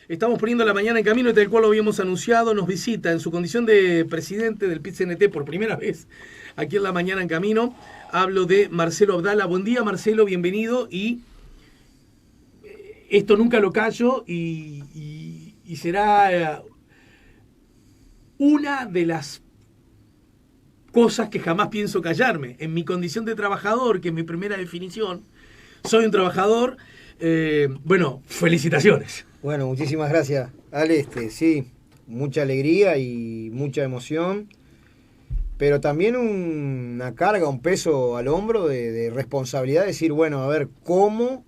Estamos poniendo la mañana en camino, tal cual lo habíamos anunciado. Nos visita en su condición de presidente del PIT-CNT por primera vez aquí en la mañana en camino. Hablo de Marcelo Abdala. Buen día, Marcelo, bienvenido. Y esto nunca lo callo y será una de las cosas que jamás pienso callarme. En mi condición de trabajador, que es mi primera definición, soy un trabajador. Bueno, felicitaciones. Bueno, muchísimas gracias, Ale. Sí, mucha alegría y mucha emoción, pero también una carga, un peso al hombro de responsabilidad, de decir, bueno, a ver, ¿cómo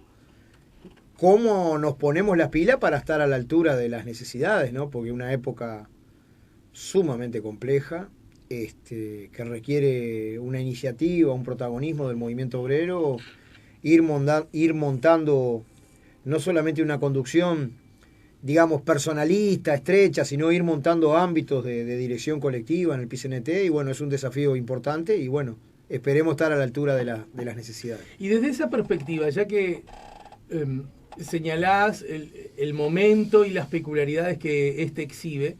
nos ponemos las pilas para estar a la altura de las necesidades, ¿no? Porque es una época sumamente compleja, que requiere una iniciativa, un protagonismo del movimiento obrero, ir montando no solamente una conducción, digamos, personalista, estrecha, sino ir montando ámbitos de dirección colectiva en el PIT-CNT, y bueno, es un desafío importante y bueno, esperemos estar a la altura de las necesidades. Y desde esa perspectiva, ya que señalás el momento y las peculiaridades que exhibe,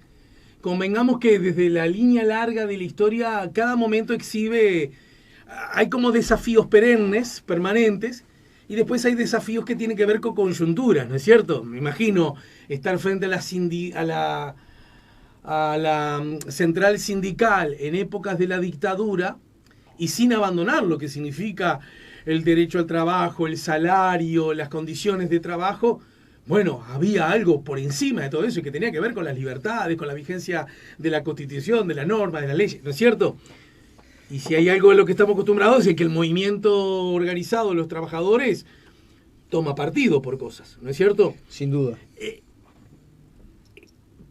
convengamos que desde la línea larga de la historia, cada momento exhibe, hay como desafíos perennes, permanentes, y después hay desafíos que tienen que ver con coyunturas, ¿no es cierto? Me imagino estar frente a la central sindical en épocas de la dictadura y sin abandonar lo que significa el derecho al trabajo, el salario, las condiciones de trabajo. Bueno, había algo por encima de todo eso y que tenía que ver con las libertades, con la vigencia de la Constitución, de la norma, de la ley, ¿no es cierto? Y si hay algo de lo que estamos acostumbrados es que el movimiento organizado de los trabajadores toma partido por cosas, ¿no es cierto? Sin duda.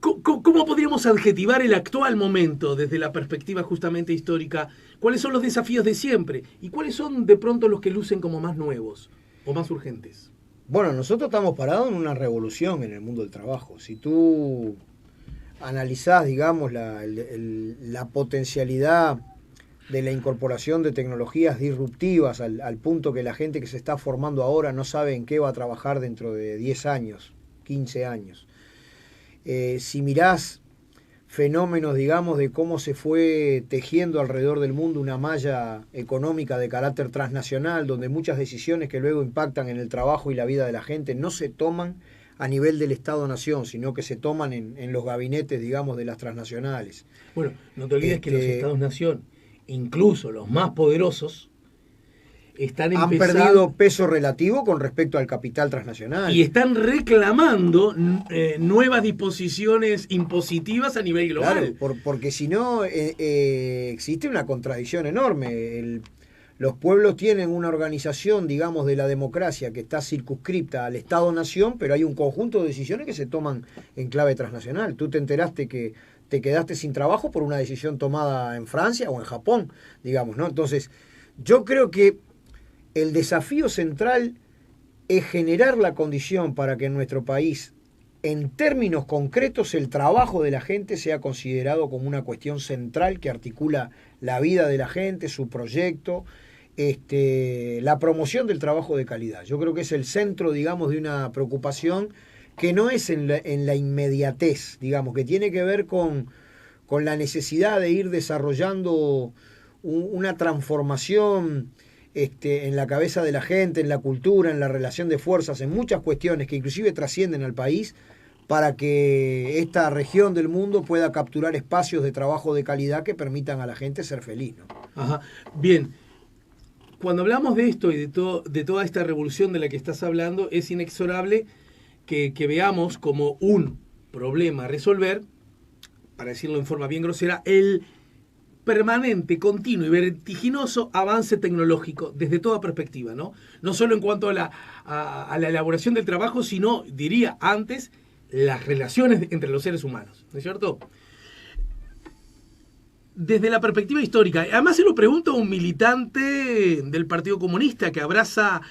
¿Cómo podríamos adjetivar el actual momento desde la perspectiva justamente histórica? ¿Cuáles son los desafíos de siempre? ¿Y cuáles son de pronto los que lucen como más nuevos o más urgentes? Bueno, nosotros estamos parados en una revolución en el mundo del trabajo. Si tú analizás, digamos, la potencialidad de la incorporación de tecnologías disruptivas al punto que la gente que se está formando ahora no sabe en qué va a trabajar dentro de 10 años, 15 años. Si mirás fenómenos, digamos, de cómo se fue tejiendo alrededor del mundo una malla económica de carácter transnacional, donde muchas decisiones que luego impactan en el trabajo y la vida de la gente no se toman a nivel del Estado-Nación, sino que se toman en los gabinetes, digamos, de las transnacionales. Bueno, no te olvides que los Estados-Nación, incluso los más poderosos, han perdido peso relativo con respecto al capital transnacional. Y están reclamando nuevas disposiciones impositivas a nivel global. Claro, porque si no, existe una contradicción enorme. Los pueblos tienen una organización, digamos, de la democracia que está circunscripta al Estado-Nación, pero hay un conjunto de decisiones que se toman en clave transnacional. Tú te enteraste que te quedaste sin trabajo por una decisión tomada en Francia o en Japón, digamos, ¿no? Entonces, yo creo que el desafío central es generar la condición para que en nuestro país, en términos concretos, el trabajo de la gente sea considerado como una cuestión central que articula la vida de la gente, su proyecto, la promoción del trabajo de calidad. Yo creo que es el centro, digamos, de una preocupación que no es en la inmediatez, digamos, que tiene que ver con la necesidad de ir desarrollando una transformación en la cabeza de la gente, en la cultura, en la relación de fuerzas, en muchas cuestiones que inclusive trascienden al país, para que esta región del mundo pueda capturar espacios de trabajo de calidad que permitan a la gente ser feliz, ¿no? Ajá. Bien, cuando hablamos de esto y de toda esta revolución de la que estás hablando, es inexorable que veamos como un problema a resolver, para decirlo en forma bien grosera, el permanente, continuo y vertiginoso avance tecnológico desde toda perspectiva, ¿no? No solo en cuanto a la elaboración del trabajo, sino, diría antes, las relaciones entre los seres humanos, ¿no es cierto? Desde la perspectiva histórica, además se lo pregunto a un militante del Partido Comunista que abraza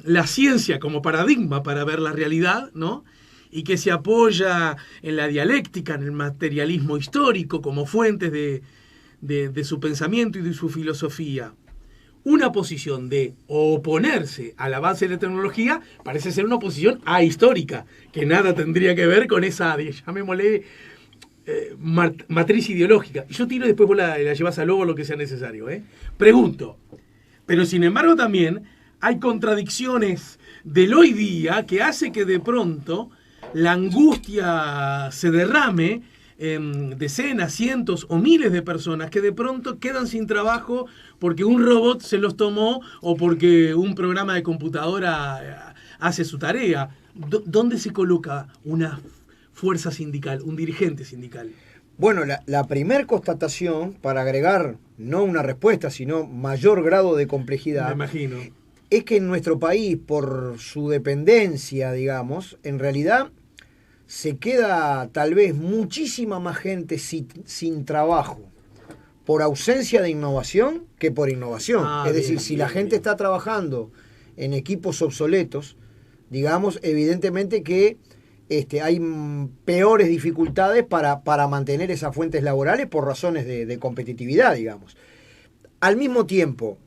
la ciencia como paradigma para ver la realidad, ¿no? Y que se apoya en la dialéctica, en el materialismo histórico como fuentes de su pensamiento y de su filosofía. una posición de oponerse al avance de la tecnología parece ser una posición ahistórica, que nada tendría que ver con esa, llamémosle, matriz ideológica. Y yo tiro y después vos la llevas a luego lo que sea necesario. Pregunto, pero sin embargo también hay contradicciones del hoy día que hace que de pronto la angustia se derrame en decenas, cientos o miles de personas que de pronto quedan sin trabajo porque un robot se los tomó o porque un programa de computadora hace su tarea. ¿Dónde se coloca una fuerza sindical, un dirigente sindical? Bueno, la primer constatación, para agregar no una respuesta, sino mayor grado de complejidad, me imagino, es que en nuestro país, por su dependencia, digamos, en realidad se queda tal vez muchísima más gente sin trabajo por ausencia de innovación que por innovación. Es decir, si la gente está trabajando en equipos obsoletos, digamos, evidentemente que hay peores dificultades para mantener esas fuentes laborales por razones de competitividad, digamos. Al mismo tiempo,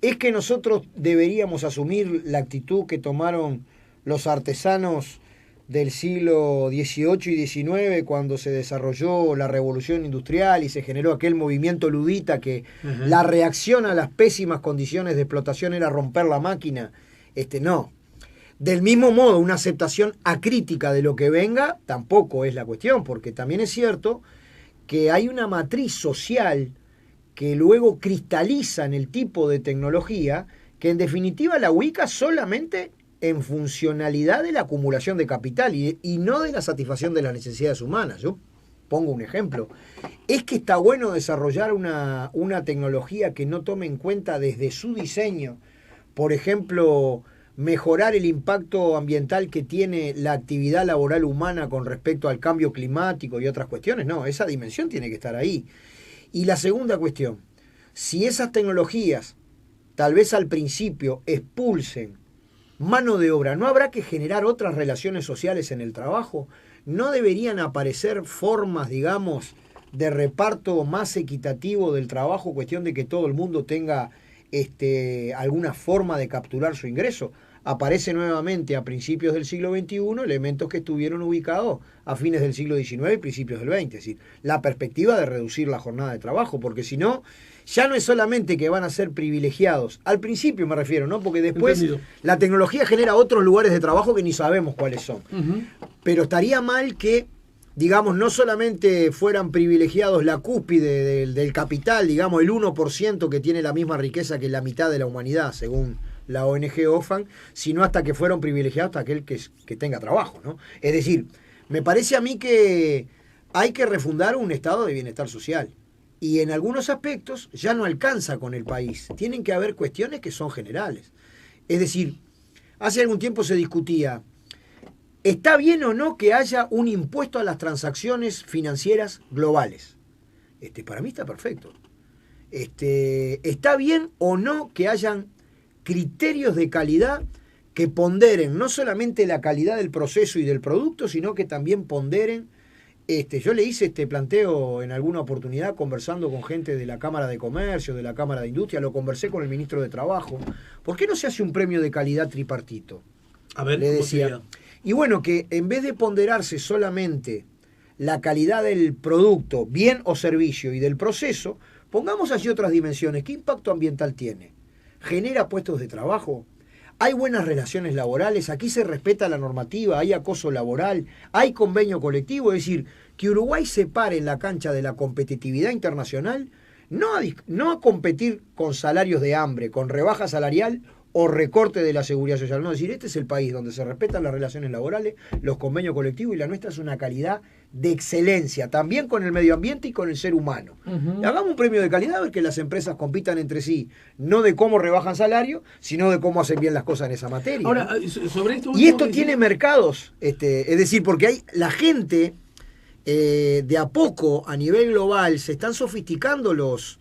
es que nosotros deberíamos asumir la actitud que tomaron los artesanos del siglo XVIII y XIX, cuando se desarrolló la revolución industrial y se generó aquel movimiento ludita que la reacción a las pésimas condiciones de explotación era romper la máquina. No. Del mismo modo, una aceptación acrítica de lo que venga tampoco es la cuestión, porque también es cierto que hay una matriz social que luego cristaliza en el tipo de tecnología que en definitiva la ubica solamente en funcionalidad de la acumulación de capital y no de la satisfacción de las necesidades humanas. Yo pongo un ejemplo. Es que está bueno desarrollar una tecnología que no tome en cuenta desde su diseño, por ejemplo, mejorar el impacto ambiental que tiene la actividad laboral humana con respecto al cambio climático y otras cuestiones. No, esa dimensión tiene que estar ahí. Y la segunda cuestión, si esas tecnologías tal vez al principio expulsen mano de obra, ¿no habrá que generar otras relaciones sociales en el trabajo? ¿No deberían aparecer formas, digamos, de reparto más equitativo del trabajo, cuestión de que todo el mundo tenga alguna forma de capturar su ingreso? Aparece nuevamente a principios del siglo XXI elementos que estuvieron ubicados a fines del siglo XIX y principios del XX, es decir, la perspectiva de reducir la jornada de trabajo, porque si no, ya no es solamente que van a ser privilegiados, al principio me refiero, ¿no? Porque después la tecnología genera otros lugares de trabajo que ni sabemos cuáles son. Pero estaría mal que, digamos, no solamente fueran privilegiados la cúspide del capital, digamos, el 1% que tiene la misma riqueza que la mitad de la humanidad, según la ONG Oxfam, sino hasta que fueron privilegiados hasta aquel que tenga trabajo, ¿no? Es decir, me parece a mí que hay que refundar un estado de bienestar social. Y en algunos aspectos ya no alcanza con el país. Tienen que haber cuestiones que son generales. Es decir, hace algún tiempo se discutía, ¿está bien o no que haya un impuesto a las transacciones financieras globales? Para mí está perfecto. ¿Está bien o no que hayan criterios de calidad que ponderen no solamente la calidad del proceso y del producto, sino que también ponderen? Yo le hice este planteo en alguna oportunidad conversando con gente de la Cámara de Comercio, de la Cámara de Industria, lo conversé con el ministro de Trabajo. ¿Por qué no se hace un premio de calidad tripartito? A ver, le decía. Y bueno, que en vez de ponderarse solamente la calidad del producto, bien o servicio y del proceso, pongamos allí otras dimensiones. ¿Qué impacto ambiental tiene? ¿Genera puestos de trabajo? ¿Hay buenas relaciones laborales? ¿Aquí se respeta la normativa? ¿Hay acoso laboral? ¿Hay convenio colectivo? Es decir, que Uruguay se pare en la cancha de la competitividad internacional, no a competir con salarios de hambre, con rebaja salarial o recorte de la seguridad social. No, es decir, este es el país donde se respetan las relaciones laborales, los convenios colectivos, y la nuestra es una calidad de excelencia, también con el medio ambiente y con el ser humano. Hagamos un premio de calidad, a ver que las empresas compitan entre sí, no de cómo rebajan salario, sino de cómo hacen bien las cosas en esa materia. Ahora, ¿no? Sobre esto y esto tiene mercados, es decir, porque hay la gente, de a poco, a nivel global, se están sofisticando los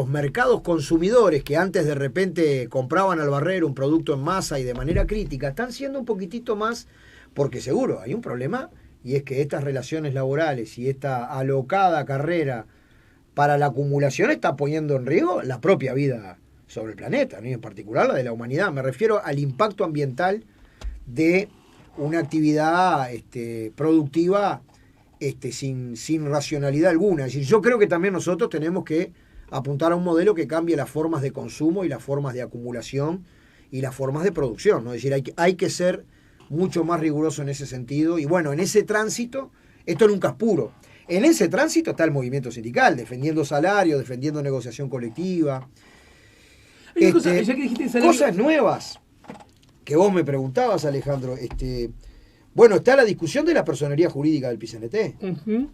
mercados consumidores que antes de repente compraban al barrero un producto en masa y de manera crítica, están siendo un poquitito más, porque seguro hay un problema, y es que estas relaciones laborales y esta alocada carrera para la acumulación está poniendo en riesgo la propia vida sobre el planeta, ¿no? Y en particular la de la humanidad. Me refiero al impacto ambiental de una actividad productiva sin racionalidad alguna. Es decir, yo creo que también nosotros tenemos que apuntar a un modelo que cambie las formas de consumo y las formas de acumulación y las formas de producción, ¿no? Es decir, hay que ser mucho más riguroso en ese sentido. Y bueno, en ese tránsito, esto nunca es puro. En ese tránsito está el movimiento sindical, defendiendo salarios, defendiendo negociación colectiva. Ya que dijiste salario... Cosas nuevas que vos me preguntabas, Alejandro. Bueno, está la discusión de la personería jurídica del PIT-CNT. Uh-huh.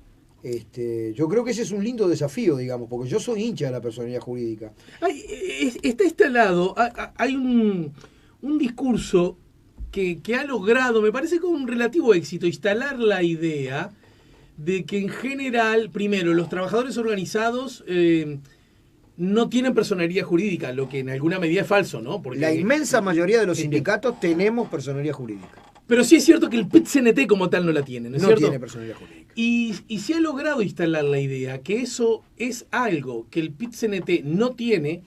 Yo creo que ese es un lindo desafío, digamos, porque yo soy hincha de la personería jurídica. Está instalado, hay un discurso que ha logrado, me parece con un relativo éxito, instalar la idea de que en general, primero, los trabajadores organizados no tienen personería jurídica, lo que en alguna medida es falso, ¿no? Porque la inmensa mayoría de los sindicatos tenemos personería jurídica. Pero sí es cierto que el PIT-CNT como tal no la tiene, ¿no es cierto? No tiene personería jurídica. Y se ha logrado instalar la idea que eso es algo que el PIT-CNT no tiene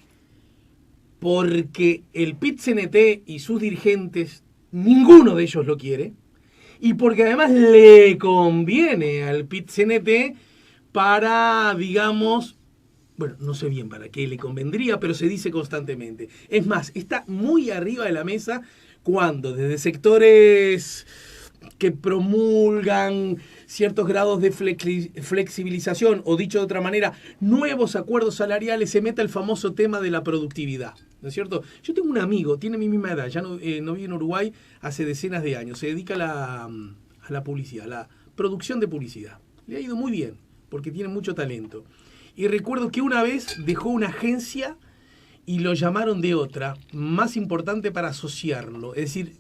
porque el PIT-CNT y sus dirigentes, ninguno de ellos lo quiere, y porque además le conviene al PIT-CNT para, digamos, bueno, no sé bien para qué le convendría, pero se dice constantemente. Es más, está muy arriba de la mesa cuando desde sectores que promulgan ciertos grados de flexibilización, o dicho de otra manera, nuevos acuerdos salariales, se mete el famoso tema de la productividad, ¿no es cierto? Yo tengo un amigo, tiene mi misma edad, ya no vive en Uruguay hace decenas de años, se dedica a la publicidad, a la producción de publicidad. Le ha ido muy bien, porque tiene mucho talento. Y recuerdo que una vez dejó una agencia y lo llamaron de otra, más importante para asociarlo. Es decir,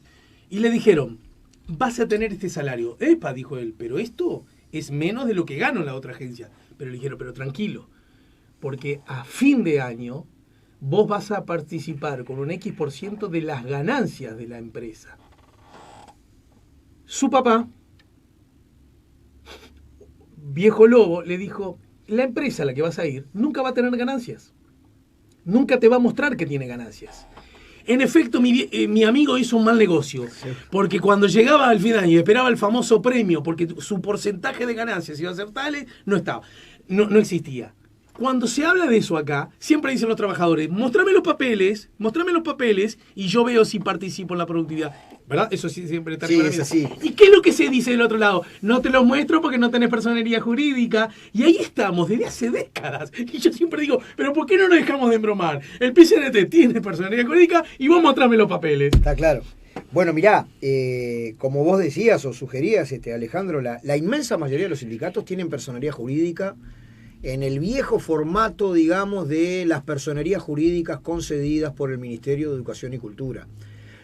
y le dijeron, vas a tener este salario. Epa, dijo él, pero esto es menos de lo que gano en la otra agencia. Pero le dijeron, pero tranquilo, porque a fin de año vos vas a participar con un X% de las ganancias de la empresa. Su papá, viejo lobo, le dijo, la empresa a la que vas a ir nunca va a tener ganancias. Nunca te va a mostrar que tiene ganancias. En efecto, mi amigo hizo un mal negocio, porque cuando llegaba al fin de año y esperaba el famoso premio, porque su porcentaje de ganancias iba a ser tal, no estaba, no existía. Cuando se habla de eso acá, siempre dicen los trabajadores, mostrame los papeles, y yo veo si participo en la productividad. ¿Verdad? Eso sí siempre está sí, es así. ¿Y qué es lo que se dice del otro lado? No te los muestro porque no tenés personería jurídica. Y ahí estamos, desde hace décadas. Y yo siempre digo, pero ¿por qué no nos dejamos de embromar? El PIT-CNT tiene personería jurídica y vos mostrame los papeles. Está claro. Bueno, mirá, como vos decías o sugerías, Alejandro, la inmensa mayoría de los sindicatos tienen personería jurídica en el viejo formato, digamos, de las personerías jurídicas concedidas por el Ministerio de Educación y Cultura.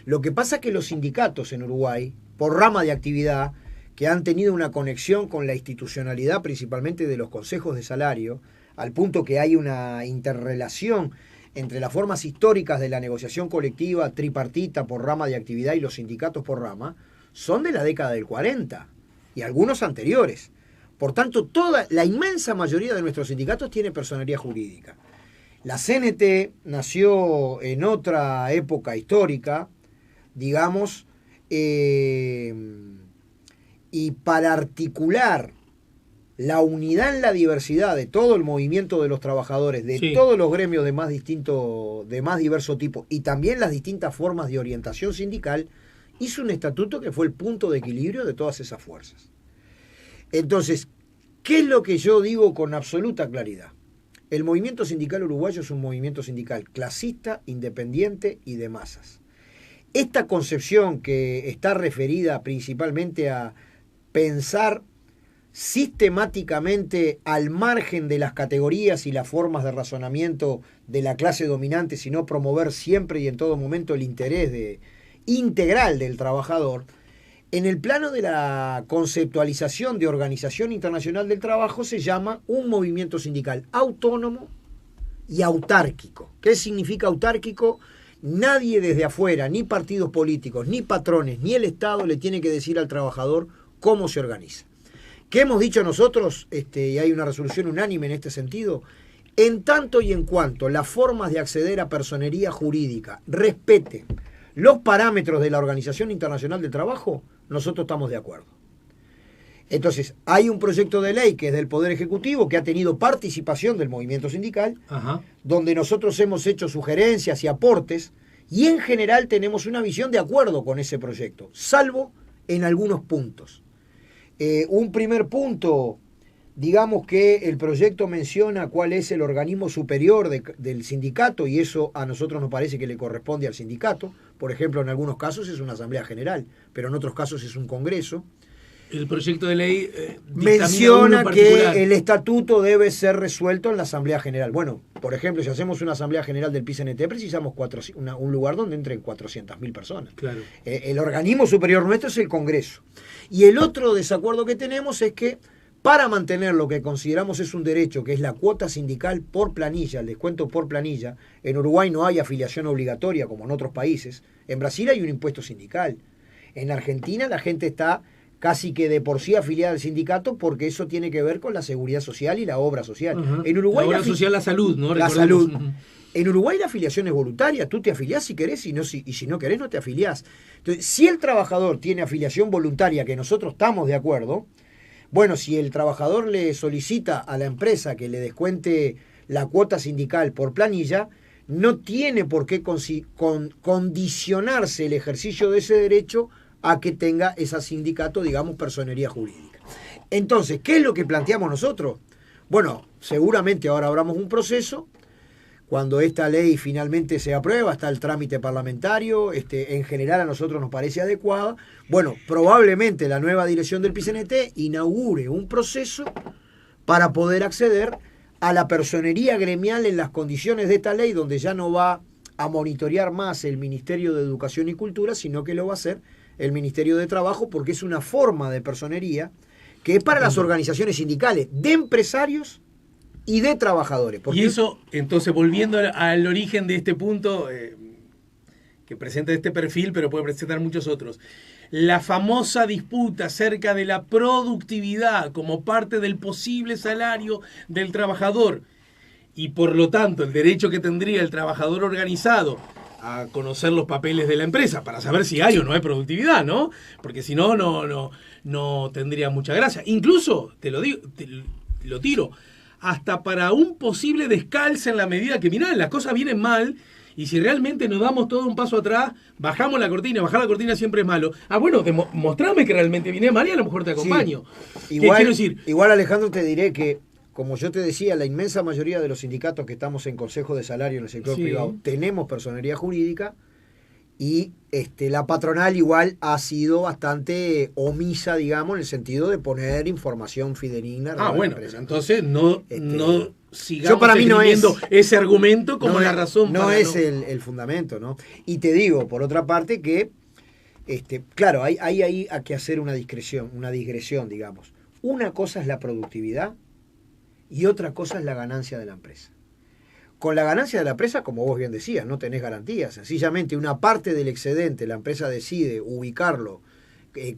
Lo que pasa es que los sindicatos en Uruguay, por rama de actividad, que han tenido una conexión con la institucionalidad, principalmente de los consejos de salario, al punto que hay una interrelación entre las formas históricas de la negociación colectiva tripartita por rama de actividad y los sindicatos por rama, son de la década del 40 y algunos anteriores. Por tanto, la inmensa mayoría de nuestros sindicatos tiene personería jurídica. La CNT nació en otra época histórica, digamos, y para articular la unidad en la diversidad de todo el movimiento de los trabajadores, de todos los gremios de más diverso tipo, y también las distintas formas de orientación sindical, hizo un estatuto que fue el punto de equilibrio de todas esas fuerzas. Entonces, ¿qué es lo que yo digo con absoluta claridad? El movimiento sindical uruguayo es un movimiento sindical clasista, independiente y de masas. Esta concepción que está referida principalmente a pensar sistemáticamente al margen de las categorías y las formas de razonamiento de la clase dominante, sino promover siempre y en todo momento el interés integral del trabajador, en el plano de la conceptualización de Organización Internacional del Trabajo se llama un movimiento sindical autónomo y autárquico. ¿Qué significa autárquico? Nadie desde afuera, ni partidos políticos, ni patrones, ni el Estado le tiene que decir al trabajador cómo se organiza. ¿Qué hemos dicho nosotros? Y hay una resolución unánime en este sentido. En tanto y en cuanto las formas de acceder a personería jurídica respeten los parámetros de la Organización Internacional del Trabajo, nosotros estamos de acuerdo. Entonces, hay un proyecto de ley que es del Poder Ejecutivo, que ha tenido participación del movimiento sindical, Ajá. donde nosotros hemos hecho sugerencias y aportes, y en general tenemos una visión de acuerdo con ese proyecto, salvo en algunos puntos. Un primer punto, digamos que el proyecto menciona cuál es el organismo superior del sindicato, y eso a nosotros nos parece que le corresponde al sindicato. Por ejemplo, en algunos casos es una asamblea general, pero en otros casos es un congreso. El proyecto de ley menciona que el estatuto debe ser resuelto en la asamblea general. Bueno, por ejemplo, si hacemos una asamblea general del PICNT, precisamos un lugar donde entren 400.000 personas. Claro. El organismo superior nuestro es el Congreso. Y el otro desacuerdo que tenemos es que para mantener lo que consideramos es un derecho, que es la cuota sindical por planilla, el descuento por planilla, en Uruguay no hay afiliación obligatoria como en otros países. En Brasil hay un impuesto sindical. En Argentina la gente está casi que de por sí afiliada al sindicato, porque eso tiene que ver con la seguridad social y la obra social. Uh-huh. En Uruguay la obra social, la salud, ¿no? La salud. En Uruguay la afiliación es voluntaria, tú te afiliás si querés y si no querés no te afiliás. Entonces, si el trabajador tiene afiliación voluntaria, que nosotros estamos de acuerdo, bueno, si el trabajador le solicita a la empresa que le descuente la cuota sindical por planilla, no tiene por qué condicionarse el ejercicio de ese derecho a que tenga ese sindicato, digamos, personería jurídica. Entonces, ¿qué es lo que planteamos nosotros? Bueno, seguramente ahora abramos un proceso. Cuando esta ley finalmente se aprueba, está el trámite parlamentario, en general a nosotros nos parece adecuada. Bueno, probablemente la nueva dirección del PICNT inaugure un proceso para poder acceder a la personería gremial en las condiciones de esta ley, donde ya no va a monitorear más el Ministerio de Educación y Cultura, sino que lo va a hacer el Ministerio de Trabajo, porque es una forma de personería que es para las organizaciones sindicales, de empresarios y de trabajadores. Y eso, entonces, volviendo al origen de este punto, que presenta este perfil, pero puede presentar muchos otros, la famosa disputa acerca de la productividad como parte del posible salario del trabajador, y por lo tanto el derecho que tendría el trabajador organizado a conocer los papeles de la empresa para saber si hay o no hay productividad, ¿no? Porque si no, no tendría mucha gracia. Incluso, te lo digo, lo tiro, hasta para un posible descalce en la medida que, mirá, las cosas vienen mal, y si realmente nos damos todo un paso atrás, bajamos la cortina, bajar la cortina siempre es malo. Ah, bueno, mostrame que realmente viene mal y a lo mejor te acompaño. Sí. Igual, Alejandro, te diré que, como yo te decía, la inmensa mayoría de los sindicatos que estamos en consejo de salario en el sector privado tenemos personería jurídica, y la patronal igual ha sido bastante omisa, digamos, en el sentido de poner información fidedigna. Ah, bueno, entonces no sigamos yo para mí no es ese argumento como la razón. No es el fundamento, ¿no? Y te digo, por otra parte, que claro, hay ahí que hacer una digresión, digamos. Una cosa es la productividad y otra cosa es la ganancia de la empresa. Con la ganancia de la empresa, como vos bien decías, no tenés garantías. Sencillamente una parte del excedente la empresa decide ubicarlo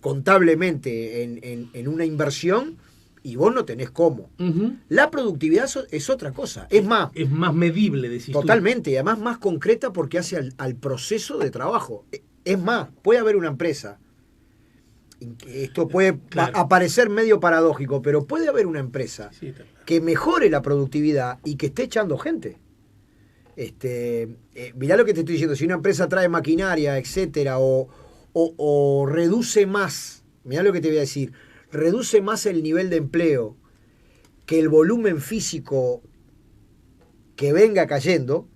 contablemente en una inversión, y vos no tenés cómo. Uh-huh. La productividad es otra cosa. Es más medible, decís totalmente, y además más concreta, porque hace al proceso de trabajo. Es más, puede haber una empresa, esto puede aparecer medio paradójico, pero puede haber una empresa que mejore la productividad y que esté echando gente. Mirá lo que te estoy diciendo, si una empresa trae maquinaria, etcétera, o reduce más, mirá lo que te voy a decir, reduce más el nivel de empleo que el volumen físico que venga cayendo,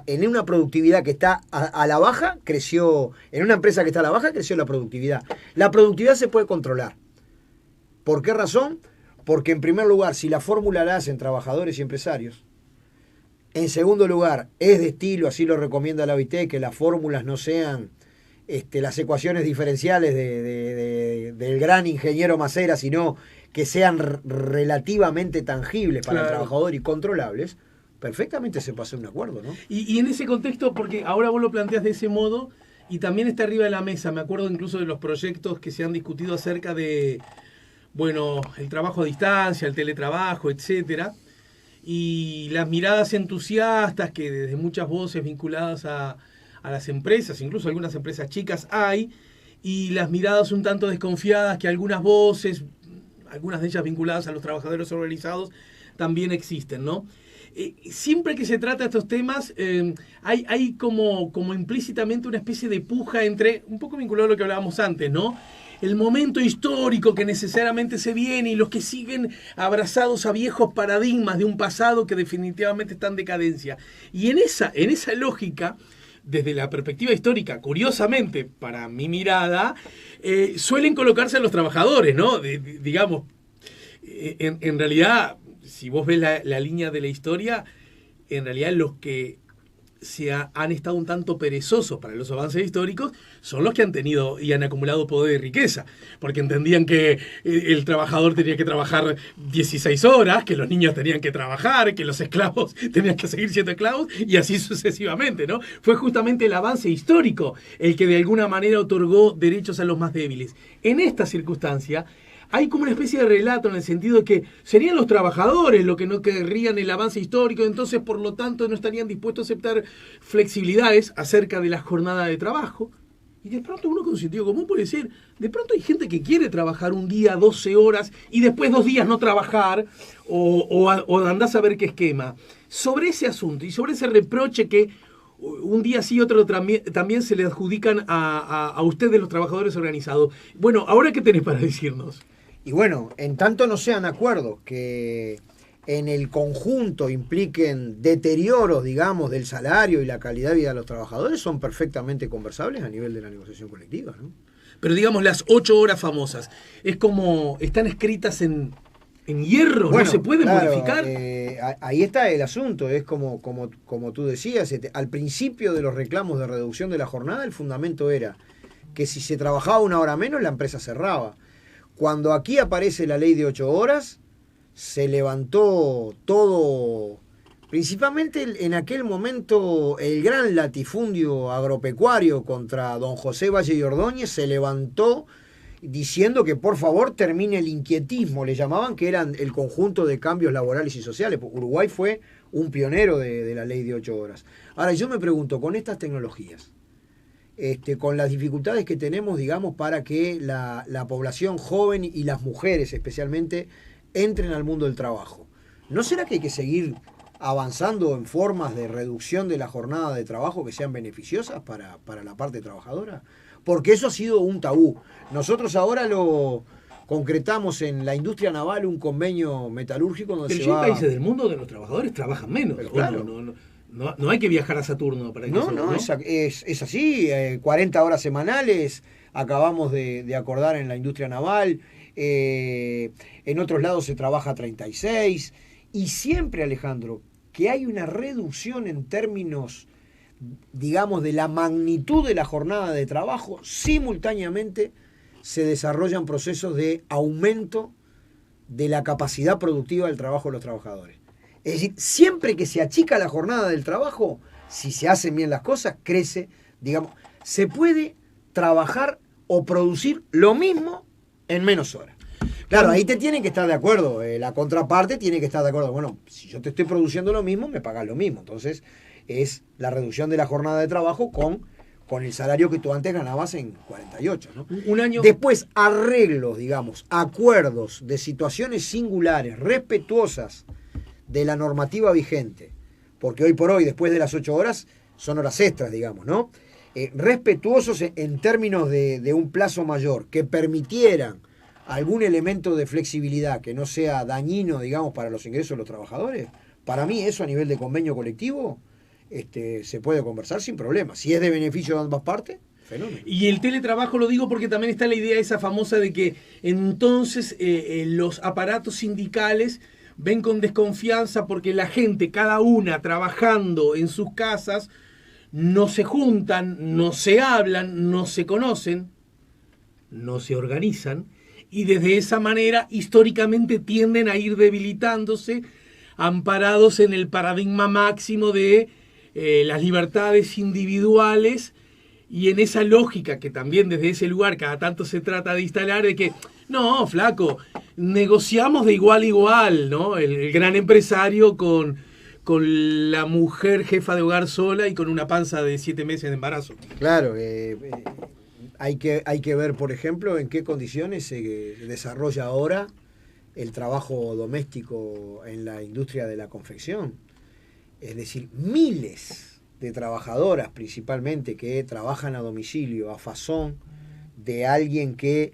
en una productividad que está a la baja, creció, en una empresa que está a la baja, creció la productividad. La productividad se puede controlar. ¿Por qué razón? Porque en primer lugar, si la fórmula la hacen trabajadores y empresarios, en segundo lugar, es de estilo, así lo recomienda la OIT, que las fórmulas no sean las ecuaciones diferenciales del gran ingeniero Macera, sino que sean relativamente tangibles para el trabajador y controlables. Perfectamente se pasó un acuerdo, ¿no? Y en ese contexto, porque ahora vos lo planteás de ese modo, y también está arriba de la mesa, me acuerdo incluso de los proyectos que se han discutido acerca de, bueno, el trabajo a distancia, el teletrabajo, etcétera. y las miradas entusiastas que desde muchas voces vinculadas a las empresas, incluso algunas empresas chicas hay, y las miradas un tanto desconfiadas que algunas voces, algunas de ellas vinculadas a los trabajadores organizados, también existen, ¿no? Siempre que se trata de estos temas, hay como implícitamente una especie de puja entre, un poco vinculado a lo que hablábamos antes, ¿no? El momento histórico que necesariamente se viene y los que siguen abrazados a viejos paradigmas de un pasado que definitivamente está en decadencia. Y en esa lógica, desde la perspectiva histórica, curiosamente, para mi mirada, suelen colocarse a los trabajadores, ¿no? Digamos, en realidad, si vos ves la línea de la historia, en realidad los que han estado un tanto perezosos para los avances históricos son los que han tenido y han acumulado poder y riqueza, porque entendían que el trabajador tenía que trabajar 16 horas, que los niños tenían que trabajar, que los esclavos tenían que seguir siendo esclavos, y así sucesivamente, ¿no? Fue justamente el avance histórico el que de alguna manera otorgó derechos a los más débiles. En esta circunstancia hay como una especie de relato en el sentido de que serían los trabajadores los que no querrían el avance histórico, entonces por lo tanto no estarían dispuestos a aceptar flexibilidades acerca de la jornada de trabajo. Y de pronto uno con sentido común puede decir, de pronto hay gente que quiere trabajar un día 12 horas y después 2 días no trabajar, o andás a ver qué esquema. Sobre ese asunto y sobre ese reproche que un día sí y otro también se le adjudican a ustedes los trabajadores organizados. Bueno, ¿ahora qué tenés para decirnos? Y bueno, en tanto no sean acuerdos que en el conjunto impliquen deterioros, digamos, del salario y la calidad de vida de los trabajadores, son perfectamente conversables a nivel de la negociación colectiva, ¿no? Pero digamos, las 8 horas famosas, es como, están escritas en hierro, bueno, no se pueden modificar. Ahí está el asunto, es como tú decías, al principio de los reclamos de reducción de la jornada, el fundamento era que si se trabajaba 1 hora menos, la empresa cerraba. Cuando aquí aparece la ley de 8 horas, se levantó todo, principalmente en aquel momento el gran latifundio agropecuario contra don José Valle y Ordóñez, se levantó diciendo que por favor termine el inquietismo, le llamaban, que eran el conjunto de cambios laborales y sociales. Uruguay fue un pionero de la ley de 8 horas. Ahora yo me pregunto, con estas tecnologías, con las dificultades que tenemos, digamos, para que la población joven y las mujeres especialmente entren al mundo del trabajo, ¿no será que hay que seguir avanzando en formas de reducción de la jornada de trabajo que sean beneficiosas para la parte trabajadora? Porque eso ha sido un tabú. Nosotros ahora lo concretamos en la industria naval, un convenio metalúrgico donde pero hay países del mundo donde los trabajadores trabajan menos. Pero claro. No hay que viajar a Saturno para eso. No, es así. 40 horas semanales acabamos de acordar en la industria naval. En otros lados se trabaja 36. Y siempre, Alejandro, que hay una reducción en términos, digamos, de la magnitud de la jornada de trabajo, simultáneamente se desarrollan procesos de aumento de la capacidad productiva del trabajo de los trabajadores. Es decir, siempre que se achica la jornada del trabajo, si se hacen bien las cosas, crece, digamos, se puede trabajar o producir lo mismo en menos horas. Claro, ahí te tienen que estar de acuerdo, la contraparte tiene que estar de acuerdo. Bueno, si yo te estoy produciendo lo mismo, me pagas lo mismo. Entonces, es la reducción de la jornada de trabajo con el salario que tú antes ganabas en 48, ¿no? Un año. Después, arreglos, digamos, acuerdos de situaciones singulares, respetuosas de la normativa vigente, porque hoy por hoy, después de las 8 horas, son horas extras, digamos, ¿no? Respetuosos en términos de un plazo mayor, que permitieran algún elemento de flexibilidad que no sea dañino, digamos, para los ingresos de los trabajadores. Para mí eso a nivel de convenio colectivo se puede conversar sin problema. Si es de beneficio de ambas partes, fenómeno. Y el teletrabajo lo digo porque también está la idea esa famosa de que entonces los aparatos sindicales ven con desconfianza porque la gente, cada una trabajando en sus casas, no se juntan, no se hablan, no se conocen, no se organizan, y desde esa manera históricamente tienden a ir debilitándose, amparados en el paradigma máximo de las libertades individuales, y en esa lógica que también desde ese lugar cada tanto se trata de instalar, de que No, flaco, negociamos de igual a igual, ¿no? El gran empresario con la mujer jefa de hogar sola y con una panza de 7 meses de embarazo. Claro, hay que ver, por ejemplo, en qué condiciones se desarrolla ahora el trabajo doméstico en la industria de la confección. Es decir, miles de trabajadoras principalmente que trabajan a domicilio, a fazón de alguien que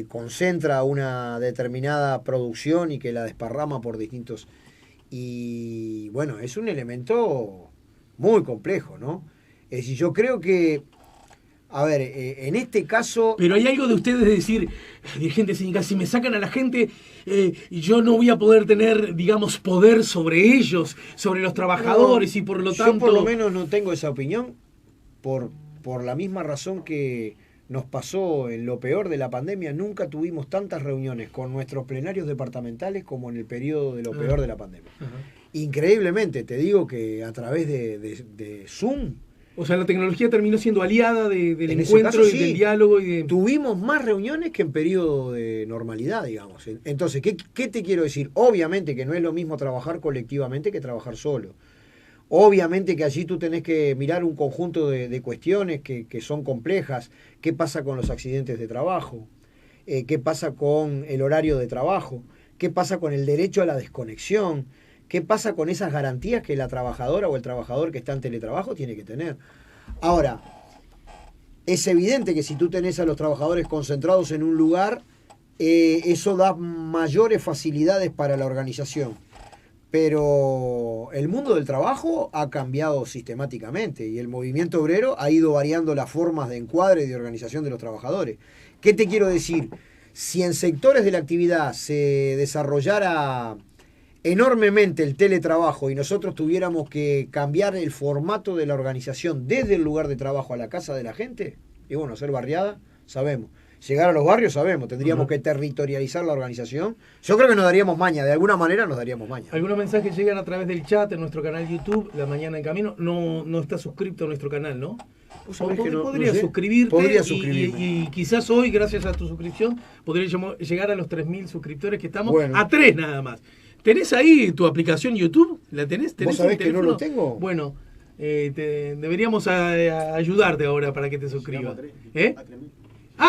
concentra una determinada producción y que la desparrama por distintos... Y bueno, es un elemento muy complejo, ¿no? Es decir, yo creo que, a ver, en este caso... Pero hay algo de ustedes de decir, dirigentes sindicales, si me sacan a la gente, yo no voy a poder tener, digamos, poder sobre ellos, sobre los trabajadores, y por lo tanto... Yo por lo menos no tengo esa opinión por la misma razón que nos pasó en lo peor de la pandemia. Nunca tuvimos tantas reuniones con nuestros plenarios departamentales como en el periodo de lo peor de la pandemia. Increíblemente, te digo que a través de Zoom... O sea, la tecnología terminó siendo aliada del encuentro caso, y del diálogo. Tuvimos más reuniones que en periodo de normalidad, digamos. Entonces, ¿qué te quiero decir? Obviamente que no es lo mismo trabajar colectivamente que trabajar solo. Obviamente que allí tú tenés que mirar un conjunto de cuestiones que son complejas. ¿Qué pasa con los accidentes de trabajo? ¿Qué pasa con el horario de trabajo? ¿Qué pasa con el derecho a la desconexión? ¿Qué pasa con esas garantías que la trabajadora o el trabajador que está en teletrabajo tiene que tener? Ahora, es evidente que si tú tenés a los trabajadores concentrados en un lugar, eso da mayores facilidades para la organización. Pero el mundo del trabajo ha cambiado sistemáticamente y el movimiento obrero ha ido variando las formas de encuadre y de organización de los trabajadores. ¿Qué te quiero decir? Si en sectores de la actividad se desarrollara enormemente el teletrabajo y nosotros tuviéramos que cambiar el formato de la organización desde el lugar de trabajo a la casa de la gente, y bueno, hacer barriada, sabemos. Llegar a los barrios, sabemos. Tendríamos que territorializar la organización. Yo creo que nos daríamos maña, de alguna manera nos daríamos maña. Algunos mensajes llegan a través del chat en nuestro canal YouTube, La Mañana en Camino. No está suscrito a nuestro canal, ¿no? Podría suscribirte y quizás hoy, gracias a tu suscripción, podría llegar a los 3.000 suscriptores que estamos, a 3 nada más. ¿Tenés ahí tu aplicación YouTube? ¿La tenés? ¿Vos sabés que no lo tengo? Bueno, deberíamos ayudarte ahora para que te suscribas.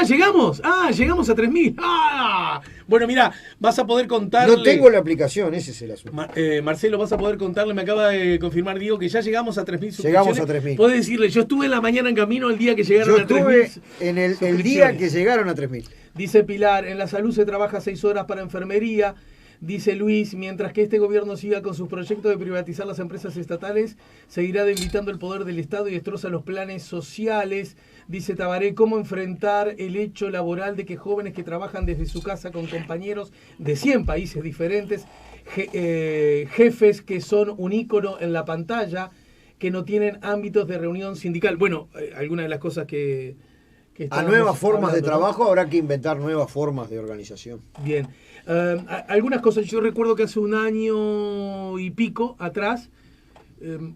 Llegamos a 3.000. Bueno, mira, vas a poder contarle... No tengo la aplicación, ese es el asunto. Marcelo, vas a poder contarle, me acaba de confirmar Diego, que ya llegamos a 3.000 suscripciones. Llegamos a 3.000. Podés decirle, yo estuve en la mañana en camino el día que llegaron a 3.000. Yo estuve en el día que llegaron a 3.000. Dice Pilar, en la salud se trabaja 6 horas para enfermería. Dice Luis, mientras que este gobierno siga con sus proyectos de privatizar las empresas estatales, seguirá debilitando el poder del Estado y destroza los planes sociales. Dice Tabaré, ¿cómo enfrentar el hecho laboral de que jóvenes que trabajan desde su casa con compañeros de 100 países diferentes, jefes que son un ícono en la pantalla, que no tienen ámbitos de reunión sindical? Bueno, algunas de las cosas que a nuevas formas de trabajo, ¿no? Habrá que inventar nuevas formas de organización. Bien. Algunas cosas, yo recuerdo que hace un año y pico atrás,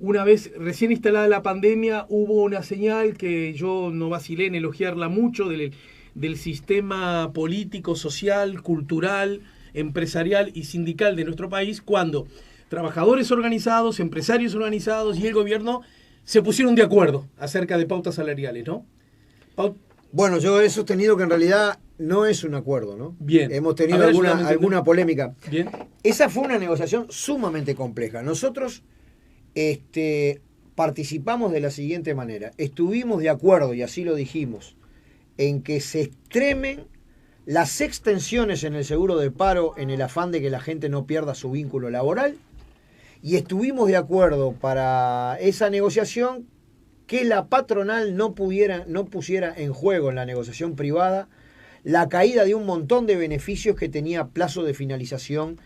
una vez recién instalada la pandemia, hubo una señal que yo no vacilé en elogiarla mucho del sistema político, social, cultural, empresarial y sindical de nuestro país, cuando trabajadores organizados, empresarios organizados y el gobierno se pusieron de acuerdo acerca de pautas salariales, ¿no? Bueno, yo he sostenido que en realidad no es un acuerdo, ¿no? Bien. Hemos tenido alguna polémica. Bien. Esa fue una negociación sumamente compleja. Nosotros participamos de la siguiente manera. Estuvimos de acuerdo, y así lo dijimos, en que se extremen las extensiones en el seguro de paro en el afán de que la gente no pierda su vínculo laboral. Y estuvimos de acuerdo para esa negociación que la patronal no pusiera en juego en la negociación privada la caída de un montón de beneficios que tenía plazo de finalización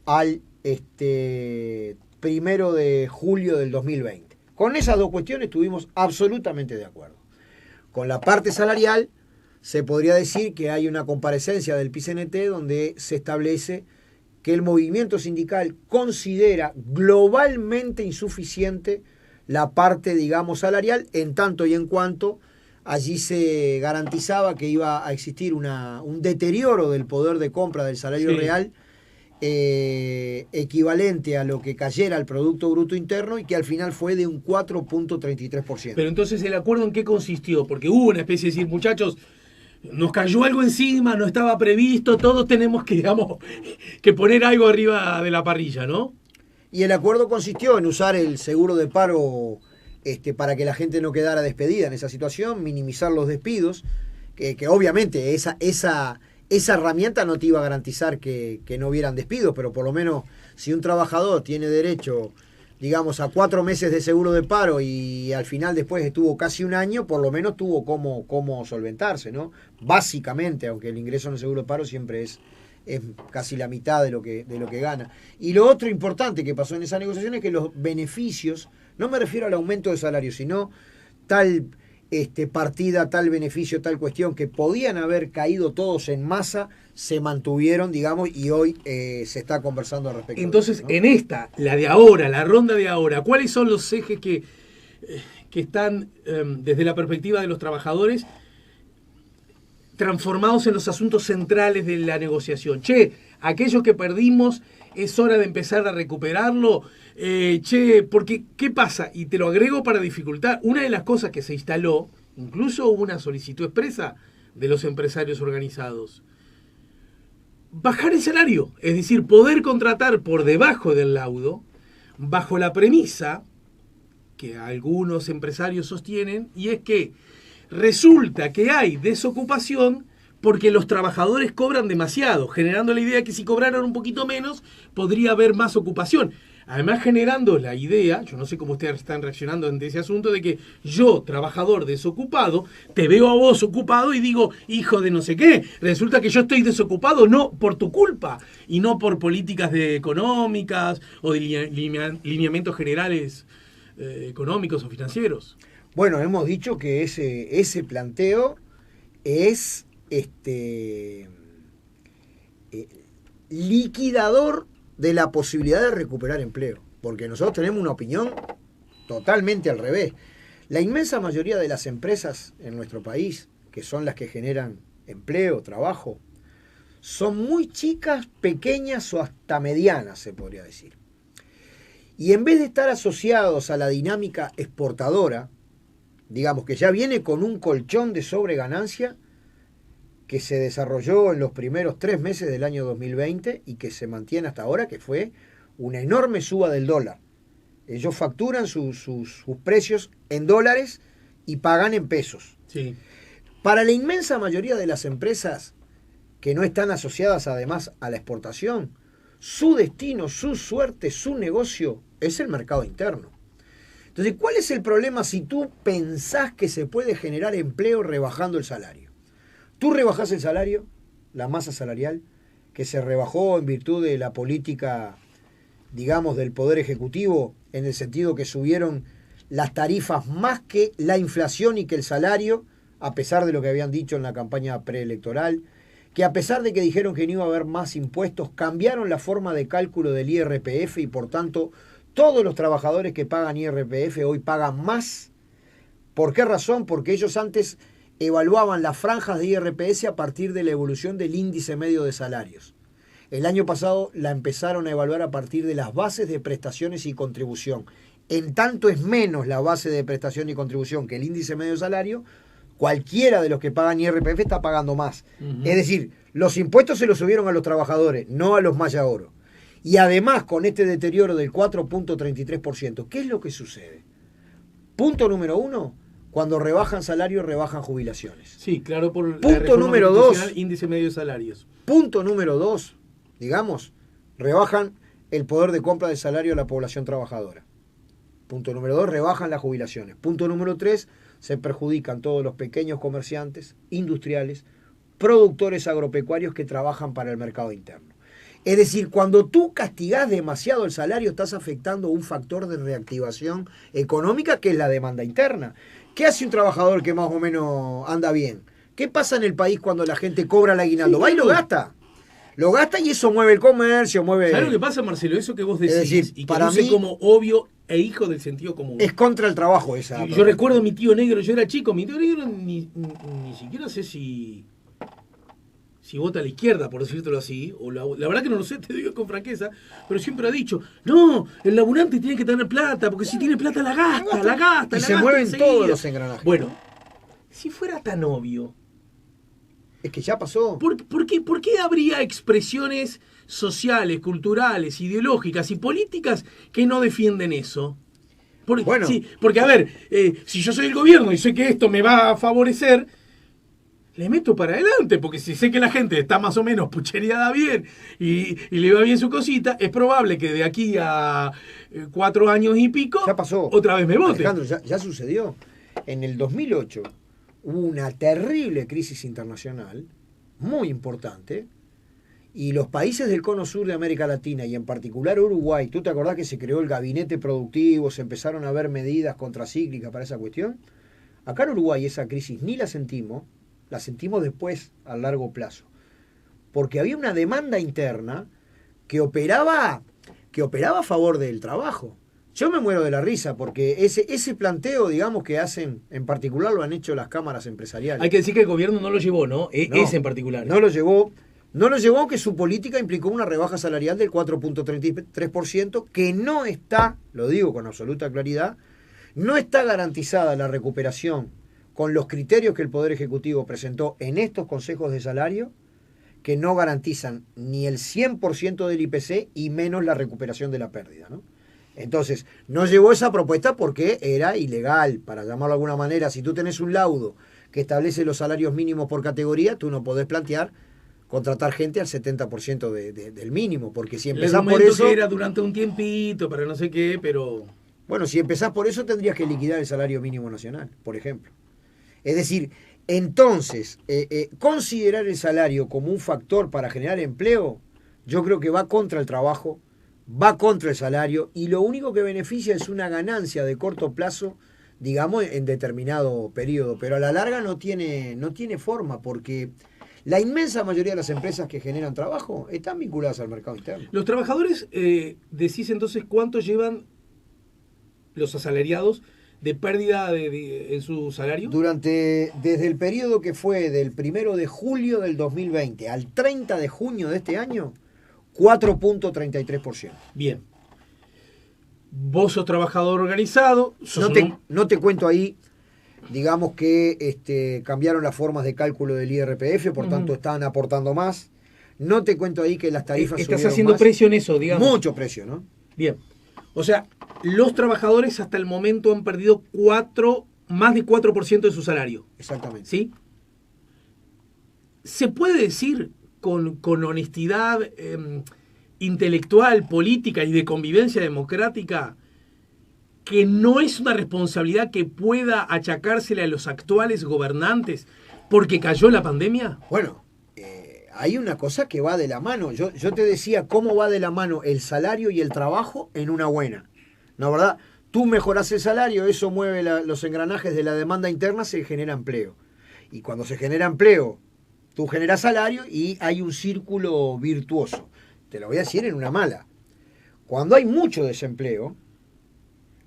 al 1 de julio del 2020. Con esas dos cuestiones estuvimos absolutamente de acuerdo. Con la parte salarial se podría decir que hay una comparecencia del PCNT donde se establece que el movimiento sindical considera globalmente insuficiente la parte, digamos, salarial, en tanto y en cuanto allí se garantizaba que iba a existir un deterioro del poder de compra del salario Sí. real equivalente a lo que cayera el Producto Bruto Interno y que al final fue de un 4.33%. Pero entonces, ¿el acuerdo en qué consistió? Porque hubo una especie de decir, muchachos, nos cayó algo encima, no estaba previsto, todos tenemos que, digamos, que poner algo arriba de la parrilla, ¿no? Y el acuerdo consistió en usar el seguro de paro para que la gente no quedara despedida en esa situación, minimizar los despidos, que obviamente esa herramienta no te iba a garantizar que no hubieran despidos, pero por lo menos si un trabajador tiene derecho, digamos, a 4 meses de seguro de paro y al final después estuvo casi un año, por lo menos tuvo cómo solventarse, ¿no? Básicamente, aunque el ingreso en el seguro de paro siempre es casi la mitad de lo que gana. Y lo otro importante que pasó en esa negociación es que los beneficios, no me refiero al aumento de salario, sino tal partida, tal beneficio, tal cuestión, que podían haber caído todos en masa, se mantuvieron, digamos, y hoy se está conversando al respecto. Entonces, ¿no? en esta, la de ahora, la ronda de ahora, ¿cuáles son los ejes que están, desde la perspectiva de los trabajadores, transformados en los asuntos centrales de la negociación? Che, aquello que perdimos, es hora de empezar a recuperarlo. Porque, ¿qué pasa? Y te lo agrego para dificultar. Una de las cosas que se instaló, incluso hubo una solicitud expresa de los empresarios organizados, bajar el salario, es decir, poder contratar por debajo del laudo, bajo la premisa que algunos empresarios sostienen, y es que resulta que hay desocupación porque los trabajadores cobran demasiado, generando la idea que si cobraran un poquito menos, podría haber más ocupación. Además, generando la idea, yo no sé cómo ustedes están reaccionando ante ese asunto, de que yo, trabajador desocupado, te veo a vos ocupado y digo, hijo de no sé qué, resulta que yo estoy desocupado no por tu culpa, y no por políticas económicas o de lineamientos generales económicos o financieros. Bueno, hemos dicho que ese planteo es liquidador de la posibilidad de recuperar empleo, porque nosotros tenemos una opinión totalmente al revés. La inmensa mayoría de las empresas en nuestro país, que son las que generan empleo, trabajo, son muy chicas, pequeñas o hasta medianas, se podría decir. Y en vez de estar asociados a la dinámica exportadora, digamos que ya viene con un colchón de sobreganancia que se desarrolló en los primeros 3 meses del año 2020 y que se mantiene hasta ahora, que fue una enorme suba del dólar. Ellos facturan sus precios en dólares y pagan en pesos. Sí. Para la inmensa mayoría de las empresas que no están asociadas además a la exportación, su destino, su suerte, su negocio es el mercado interno. Entonces, ¿cuál es el problema si tú pensás que se puede generar empleo rebajando el salario? Tú rebajás el salario, la masa salarial, que se rebajó en virtud de la política, digamos, del Poder Ejecutivo, en el sentido que subieron las tarifas más que la inflación y que el salario, a pesar de lo que habían dicho en la campaña preelectoral, que a pesar de que dijeron que no iba a haber más impuestos, cambiaron la forma de cálculo del IRPF y por tanto todos los trabajadores que pagan IRPF hoy pagan más. ¿Por qué razón? Porque ellos antes evaluaban las franjas de IRPF a partir de la evolución del índice medio de salarios. El año pasado la empezaron a evaluar a partir de las bases de prestaciones y contribución. En tanto es menos la base de prestación y contribución que el índice medio de salario, cualquiera de los que pagan IRPF está pagando más. Es decir, los impuestos se los subieron a los trabajadores, no a los maya oro. Y además, con este deterioro del 4.33%, ¿qué es lo que sucede? Punto número 1, cuando rebajan salarios, rebajan jubilaciones. Sí, claro, por punto la reforma número 2, índice medio de salarios. Punto número 2, digamos, rebajan el poder de compra del salario a la población trabajadora. Punto número 2, rebajan las jubilaciones. Punto número 3, se perjudican todos los pequeños comerciantes, industriales, productores agropecuarios que trabajan para el mercado interno. Es decir, cuando tú castigás demasiado el salario, estás afectando un factor de reactivación económica que es la demanda interna. ¿Qué hace un trabajador que más o menos anda bien? ¿Qué pasa en el país cuando la gente cobra el aguinaldo? Va y lo gasta. Lo gasta y eso mueve el comercio, mueve... ¿Sabes lo que pasa, Marcelo? Eso que vos decís, es decir, y que para luce mí, como obvio e hijo del sentido común. Es contra el trabajo esa. Yo recuerdo a mi tío negro, yo era chico, mi tío negro ni siquiera sé si vota a la izquierda, por decírtelo así, o la verdad que no lo sé, te digo con franqueza, pero siempre ha dicho, no, el laburante tiene que tener plata, porque si tiene plata la gasta. Y se mueven todos los engranajes. Bueno, si fuera tan obvio, es que ya pasó. ¿Por qué habría expresiones sociales, culturales, ideológicas y políticas que no defienden eso? Bueno. Sí, porque a ver, si yo soy el gobierno y sé que esto me va a favorecer, le meto para adelante, porque si sé que la gente está más o menos pucheriada bien y le va bien su cosita, es probable que de aquí a 4 años y pico, ya pasó. Otra vez me vote. Alejandro, ya sucedió. En el 2008 hubo una terrible crisis internacional, muy importante, y los países del cono sur de América Latina, y en particular Uruguay, ¿tú te acordás que se creó el gabinete productivo, se empezaron a ver medidas contracíclicas para esa cuestión? Acá en Uruguay esa crisis ni la sentimos después a largo plazo, porque había una demanda interna que operaba a favor del trabajo. Yo me muero de la risa porque ese planteo, digamos, que hacen, en particular lo han hecho las cámaras empresariales. Hay que decir que el gobierno no lo llevó, ¿no? Ese en particular. No lo llevó, que su política implicó una rebaja salarial del 4.33%, que no está, lo digo con absoluta claridad, no está garantizada la recuperación con los criterios que el Poder Ejecutivo presentó en estos consejos de salario, que no garantizan ni el 100% del IPC y menos la recuperación de la pérdida, ¿no? Entonces, no llevó esa propuesta porque era ilegal, para llamarlo de alguna manera. Si tú tenés un laudo que establece los salarios mínimos por categoría, tú no podés plantear contratar gente al 70% del mínimo, porque si empezás por eso... que era durante un tiempito, para no sé qué, pero... Bueno, si empezás por eso tendrías que liquidar el salario mínimo nacional, por ejemplo. Es decir, entonces, considerar el salario como un factor para generar empleo, yo creo que va contra el trabajo, va contra el salario, y lo único que beneficia es una ganancia de corto plazo, digamos, en determinado periodo, pero a la larga no tiene forma, porque la inmensa mayoría de las empresas que generan trabajo están vinculadas al mercado interno. Los trabajadores, decís entonces, ¿cuánto llevan los asalariados de pérdida en su salario? Desde el periodo que fue del 1 de julio del 2020 al 30 de junio de este año, 4.33%. Bien. Vos sos trabajador organizado. No te cuento ahí, digamos que cambiaron las formas de cálculo del IRPF, por tanto están aportando más. No te cuento ahí que las tarifas estás subieron haciendo más. Precio en eso, digamos. Mucho precio, ¿no? Bien. O sea, los trabajadores hasta el momento han perdido más de 4% de su salario. Exactamente. ¿Sí? ¿Se puede decir con honestidad intelectual, política y de convivencia democrática que no es una responsabilidad que pueda achacársele a los actuales gobernantes porque cayó la pandemia? Bueno, hay una cosa que va de la mano. Yo te decía cómo va de la mano el salario y el trabajo en una buena. ¿No, verdad? Tú mejorás el salario, eso mueve los engranajes de la demanda interna, se genera empleo. Y cuando se genera empleo, tú generas salario y hay un círculo virtuoso. Te lo voy a decir en una mala. Cuando hay mucho desempleo,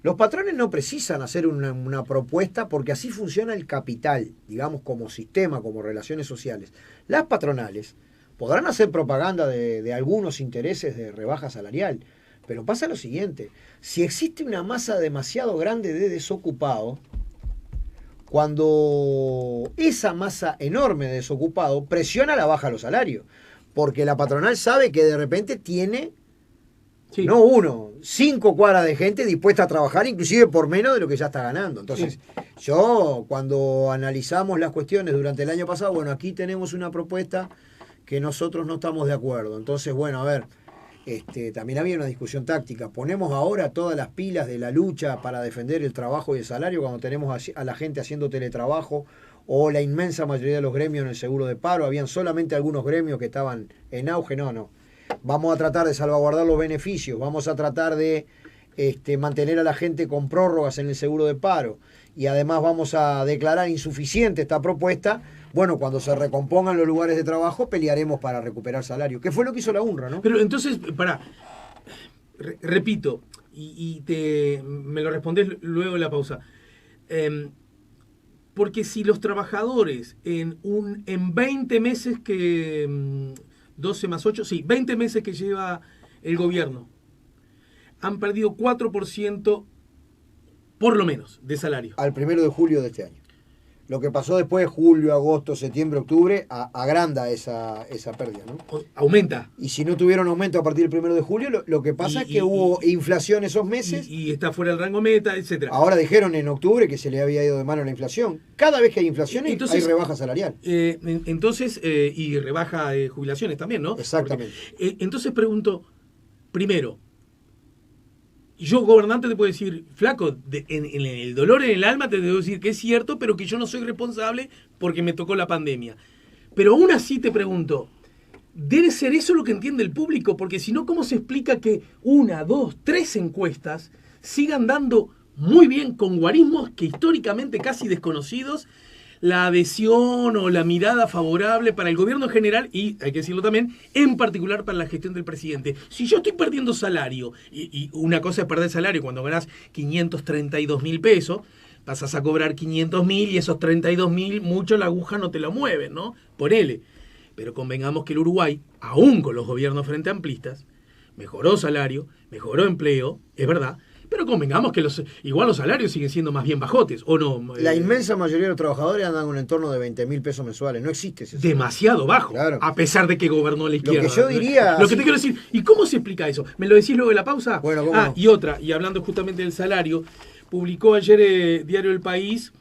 los patrones no precisan hacer una propuesta porque así funciona el capital, digamos, como sistema, como relaciones sociales. Las patronales podrán hacer propaganda de algunos intereses de rebaja salarial, pero pasa lo siguiente: si existe una masa demasiado grande de desocupados, cuando esa masa enorme de desocupados presiona la baja de los salarios, porque la patronal sabe que de repente tiene... Sí. No 5 cuadras de gente dispuesta a trabajar, inclusive por menos de lo que ya está ganando. Entonces, yo, cuando analizamos las cuestiones durante el año pasado, bueno, aquí tenemos una propuesta que nosotros no estamos de acuerdo. Entonces, bueno, a ver, también había una discusión táctica. ¿Ponemos ahora todas las pilas de la lucha para defender el trabajo y el salario cuando tenemos a la gente haciendo teletrabajo, o la inmensa mayoría de los gremios en el seguro de paro? Habían solamente algunos gremios que estaban en auge. No. Vamos a tratar de salvaguardar los beneficios, vamos a tratar de mantener a la gente con prórrogas en el seguro de paro, y además vamos a declarar insuficiente esta propuesta. Bueno, cuando se recompongan los lugares de trabajo, pelearemos para recuperar salario, que fue lo que hizo la UNRWA, ¿no? Pero entonces, repito, me lo respondés luego de la pausa. Porque si los trabajadores en 20 meses 12 más 8, sí, 20 meses que lleva el gobierno, han perdido 4% por lo menos de salario. Al 1 de julio de este año. Lo que pasó después, julio, agosto, septiembre, octubre, agranda esa pérdida, ¿no? Aumenta. Y si no tuvieron aumento a partir del 1 de julio, lo que pasa es que hubo inflación esos meses. Y está fuera del rango meta, etcétera. Ahora dijeron en octubre que se le había ido de mano la inflación. Cada vez que hay inflación hay rebaja salarial. Y rebaja de jubilaciones también, ¿no? Exactamente. Porque, entonces pregunto, primero, yo, gobernante, te puedo decir, flaco, en el dolor en el alma te debo decir que es cierto, pero que yo no soy responsable porque me tocó la pandemia. Pero aún así te pregunto, ¿debe ser eso lo que entiende el público? Porque si no, ¿cómo se explica que 1, 2, 3 encuestas sigan dando muy bien con guarismos que históricamente casi desconocidos la adhesión o la mirada favorable para el gobierno en general y, hay que decirlo también, en particular para la gestión del presidente? Si yo estoy perdiendo salario, y una cosa es perder salario cuando ganás 532.000 pesos, pasas a cobrar 500.000 y esos 32.000, mucho la aguja no te la mueven, ¿no? Ponele. Pero convengamos que el Uruguay, aún con los gobiernos frente amplistas, mejoró salario, mejoró empleo, es verdad, pero convengamos que igual los salarios siguen siendo más bien bajotes, ¿o no? La inmensa mayoría de los trabajadores andan en un entorno de 20.000 pesos mensuales. No existe ese salario. Demasiado bajo, claro. A pesar de que gobernó la izquierda. Lo que yo diría... Lo que te quiero decir, ¿y cómo se explica eso? ¿Me lo decís luego de la pausa? Bueno, ¿cómo no? Y otra, y hablando justamente del salario, publicó ayer Diario El País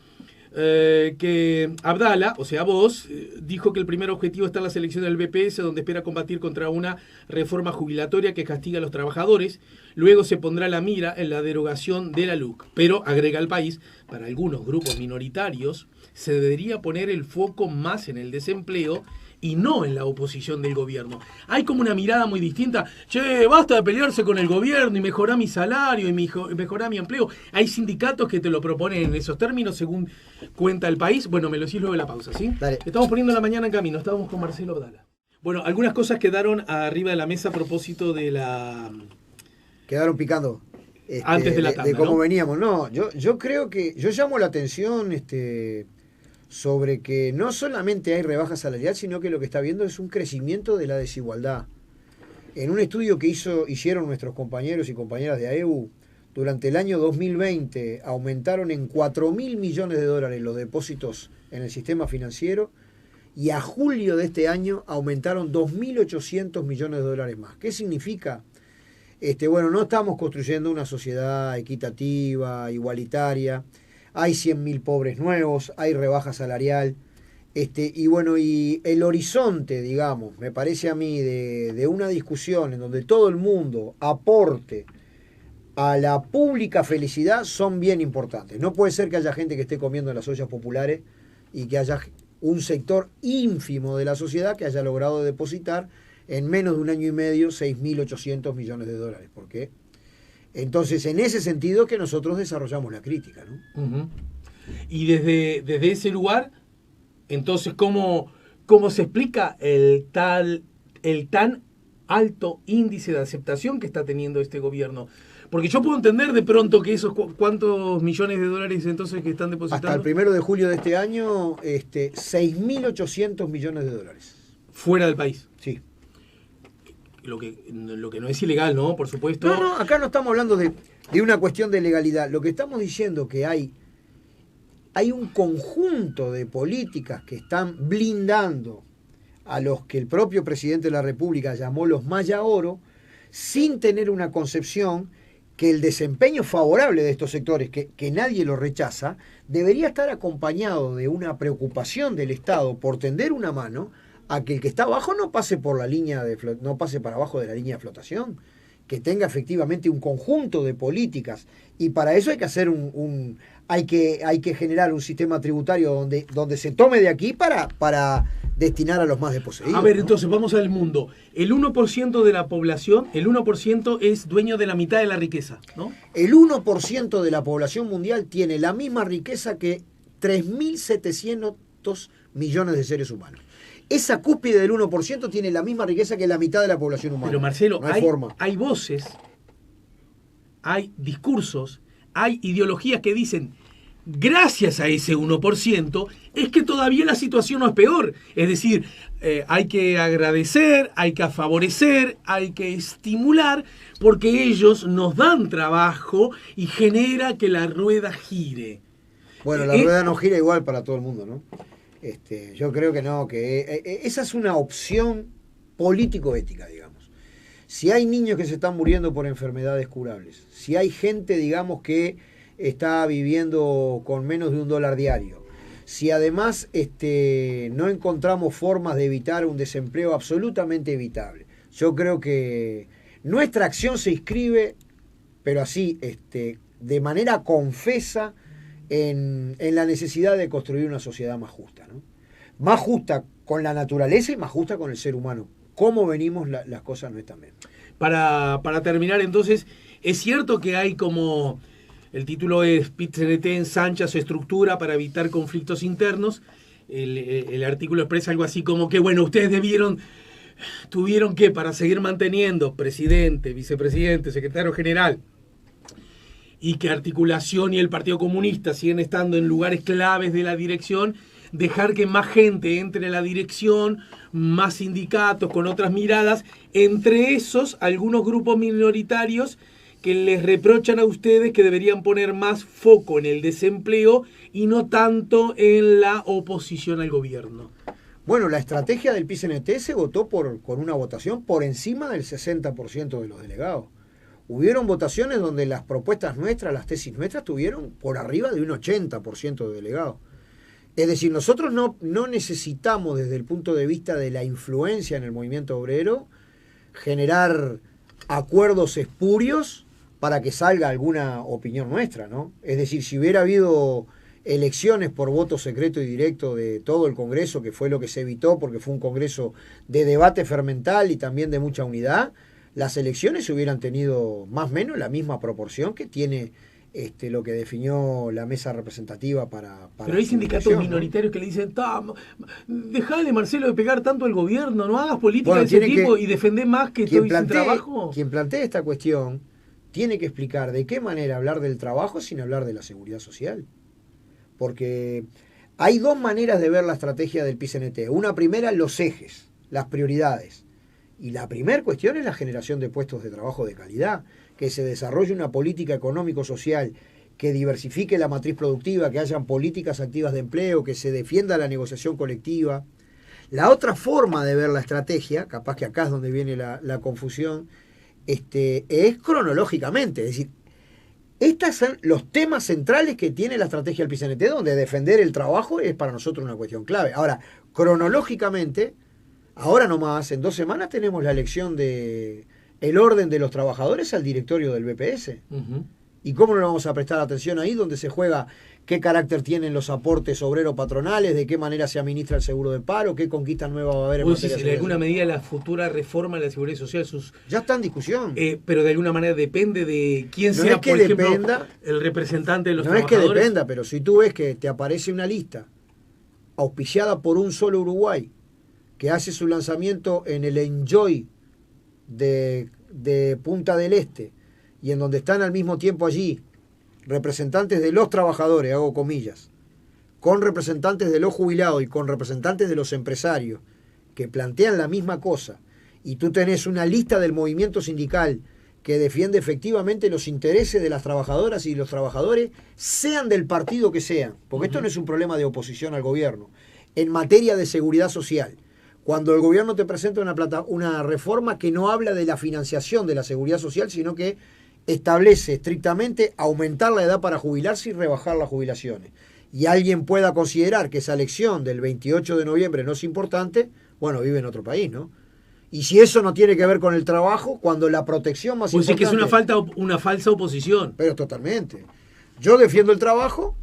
que Abdala, o sea vos, dijo que el primer objetivo está en la selección del BPS, donde espera combatir contra una reforma jubilatoria que castiga a los trabajadores. Luego se pondrá la mira en la derogación de la LUC. Pero, agrega El País, para algunos grupos minoritarios se debería poner el foco más en el desempleo y no en la oposición del gobierno. Hay como una mirada muy distinta. Che, basta de pelearse con el gobierno y mejorar mi salario y mejorar mi empleo. Hay sindicatos que te lo proponen en esos términos, según cuenta El País. Bueno, me lo decís luego de la pausa, ¿sí? Dale. Estamos poniendo la mañana en camino. Estábamos con Marcelo Abdala. Bueno, algunas cosas quedaron arriba de la mesa a propósito de la... Quedaron picando. Antes de la tanda, de cómo ¿no? veníamos. No, yo creo que... Yo llamo la atención... sobre que no solamente hay rebaja salarial, sino que lo que está viendo es un crecimiento de la desigualdad. En un estudio que hicieron nuestros compañeros y compañeras de AEBU, durante el año 2020 aumentaron en 4.000 millones de dólares los depósitos en el sistema financiero y a julio de este año aumentaron 2.800 millones de dólares más. ¿Qué significa? Bueno, no estamos construyendo una sociedad equitativa, igualitaria. Hay 100.000 pobres nuevos, hay rebaja salarial, y el horizonte, digamos, me parece a mí, de una discusión en donde todo el mundo aporte a la pública felicidad son bien importantes. No puede ser que haya gente que esté comiendo en las ollas populares y que haya un sector ínfimo de la sociedad que haya logrado depositar en menos de un año y medio 6.800 millones de dólares. ¿Por qué? Entonces, en ese sentido que nosotros desarrollamos la crítica, ¿no? Uh-huh. Y desde ese lugar, entonces, ¿cómo se explica el tan alto índice de aceptación que está teniendo este gobierno? Porque yo puedo entender de pronto que esos cuántos millones de dólares entonces que están depositando... Hasta el 1 de julio de este año, 6.800 millones de dólares. Fuera del país. Sí. Lo que no es ilegal, ¿no? Por supuesto. No, acá no estamos hablando de una cuestión de legalidad. Lo que estamos diciendo que hay un conjunto de políticas que están blindando a los que el propio presidente de la República llamó los Maya Oro, sin tener una concepción que el desempeño favorable de estos sectores, que nadie lo rechaza, debería estar acompañado de una preocupación del Estado por tender una mano a que el que está abajo no pase por la línea no pase para abajo de la línea de flotación, que tenga efectivamente un conjunto de políticas, y para eso hay que hacer hay que generar un sistema tributario donde se tome de aquí para destinar a los más desposeídos. A ver, ¿no? entonces vamos al mundo. El 1% de la población, el 1% es dueño de la mitad de la riqueza, ¿no? El 1% de la población mundial tiene la misma riqueza que 3.700 millones de seres humanos. Esa cúspide del 1% tiene la misma riqueza que la mitad de la población humana. Pero Marcelo, no hay forma. Hay voces hay discursos, hay ideologías que dicen, gracias a ese 1%, es que todavía la situación no es peor. Es decir, hay que agradecer, hay que favorecer, hay que estimular, porque ellos nos dan trabajo y genera que la rueda gire. Bueno, la rueda no gira igual para todo el mundo, ¿no? Yo creo que no, que esa es una opción político-ética, digamos. Si hay niños que se están muriendo por enfermedades curables, si hay gente, digamos, que está viviendo con menos de $1 diario, si además no encontramos formas de evitar un desempleo absolutamente evitable, yo creo que nuestra acción se inscribe, pero así, de manera confesa, en la necesidad de construir una sociedad más justa, ¿no? Más justa con la naturaleza y más justa con el ser humano. Cómo venimos las cosas no están bien. Para terminar, entonces, es cierto que hay como, el título es PIT-CNT ensancha su estructura para evitar conflictos internos. El artículo expresa algo así como que, bueno, ustedes tuvieron que, para seguir manteniendo presidente, vicepresidente, secretario general, y que Articulación y el Partido Comunista siguen estando en lugares claves de la dirección, dejar que más gente entre en la dirección, más sindicatos con otras miradas, entre esos algunos grupos minoritarios que les reprochan a ustedes que deberían poner más foco en el desempleo y no tanto en la oposición al gobierno. Bueno, la estrategia del PIT-CNT se votó con una votación por encima del 60% de los delegados. Hubieron votaciones donde las propuestas nuestras, las tesis nuestras, tuvieron por arriba de un 80% de delegados. Es decir, nosotros no necesitamos, desde el punto de vista de la influencia en el movimiento obrero, generar acuerdos espurios para que salga alguna opinión nuestra, ¿no? Es decir, si hubiera habido elecciones por voto secreto y directo de todo el Congreso, que fue lo que se evitó porque fue un Congreso de debate fermental y también de mucha unidad, las elecciones hubieran tenido más o menos la misma proporción que tiene lo que definió la mesa representativa para Pero hay sindicatos minoritarios, ¿no?, que le dicen, dejale, Marcelo, de pegar tanto al gobierno, no hagas política de ese tipo y defender más que estoy sin trabajo. Quien plantea esta cuestión tiene que explicar de qué manera hablar del trabajo sin hablar de la seguridad social. Porque hay dos maneras de ver la estrategia del PIT-CNT. Una primera, los ejes, las prioridades. Y la primera cuestión es la generación de puestos de trabajo de calidad, que se desarrolle una política económico-social, que diversifique la matriz productiva, que hayan políticas activas de empleo, que se defienda la negociación colectiva. La otra forma de ver la estrategia, capaz que acá es donde viene la confusión, es cronológicamente, es decir, estos son los temas centrales que tiene la estrategia del PIT-CNT, donde defender el trabajo es para nosotros una cuestión clave. Ahora, cronológicamente, ahora nomás, en 2 semanas tenemos la elección de el orden de los trabajadores al directorio del BPS. Uh-huh. ¿Y cómo no le vamos a prestar atención ahí donde se juega qué carácter tienen los aportes obrero-patronales, de qué manera se administra el seguro de paro, qué conquistas nuevas va a haber en materia de de alguna medida la futura reforma de la seguridad social ya está en discusión. Pero de alguna manera depende de quién sea, por ejemplo, el representante de los trabajadores. No es que dependa, pero si tú ves que te aparece una lista auspiciada por un solo Uruguay, que hace su lanzamiento en el Enjoy de Punta del Este, y en donde están al mismo tiempo allí representantes de los trabajadores, hago comillas, con representantes de los jubilados y con representantes de los empresarios, que plantean la misma cosa, y tú tenés una lista del movimiento sindical que defiende efectivamente los intereses de las trabajadoras y los trabajadores, sean del partido que sean, porque esto no es un problema de oposición al gobierno, en materia de seguridad social. Cuando el gobierno te presenta una reforma que no habla de la financiación de la seguridad social, sino que establece estrictamente aumentar la edad para jubilarse y rebajar las jubilaciones, y alguien pueda considerar que esa elección del 28 de noviembre no es importante, bueno, vive en otro país, ¿no? Y si eso no tiene que ver con el trabajo, cuando la protección más importante... Pues es que es una falsa oposición. Pero totalmente. Yo defiendo el trabajo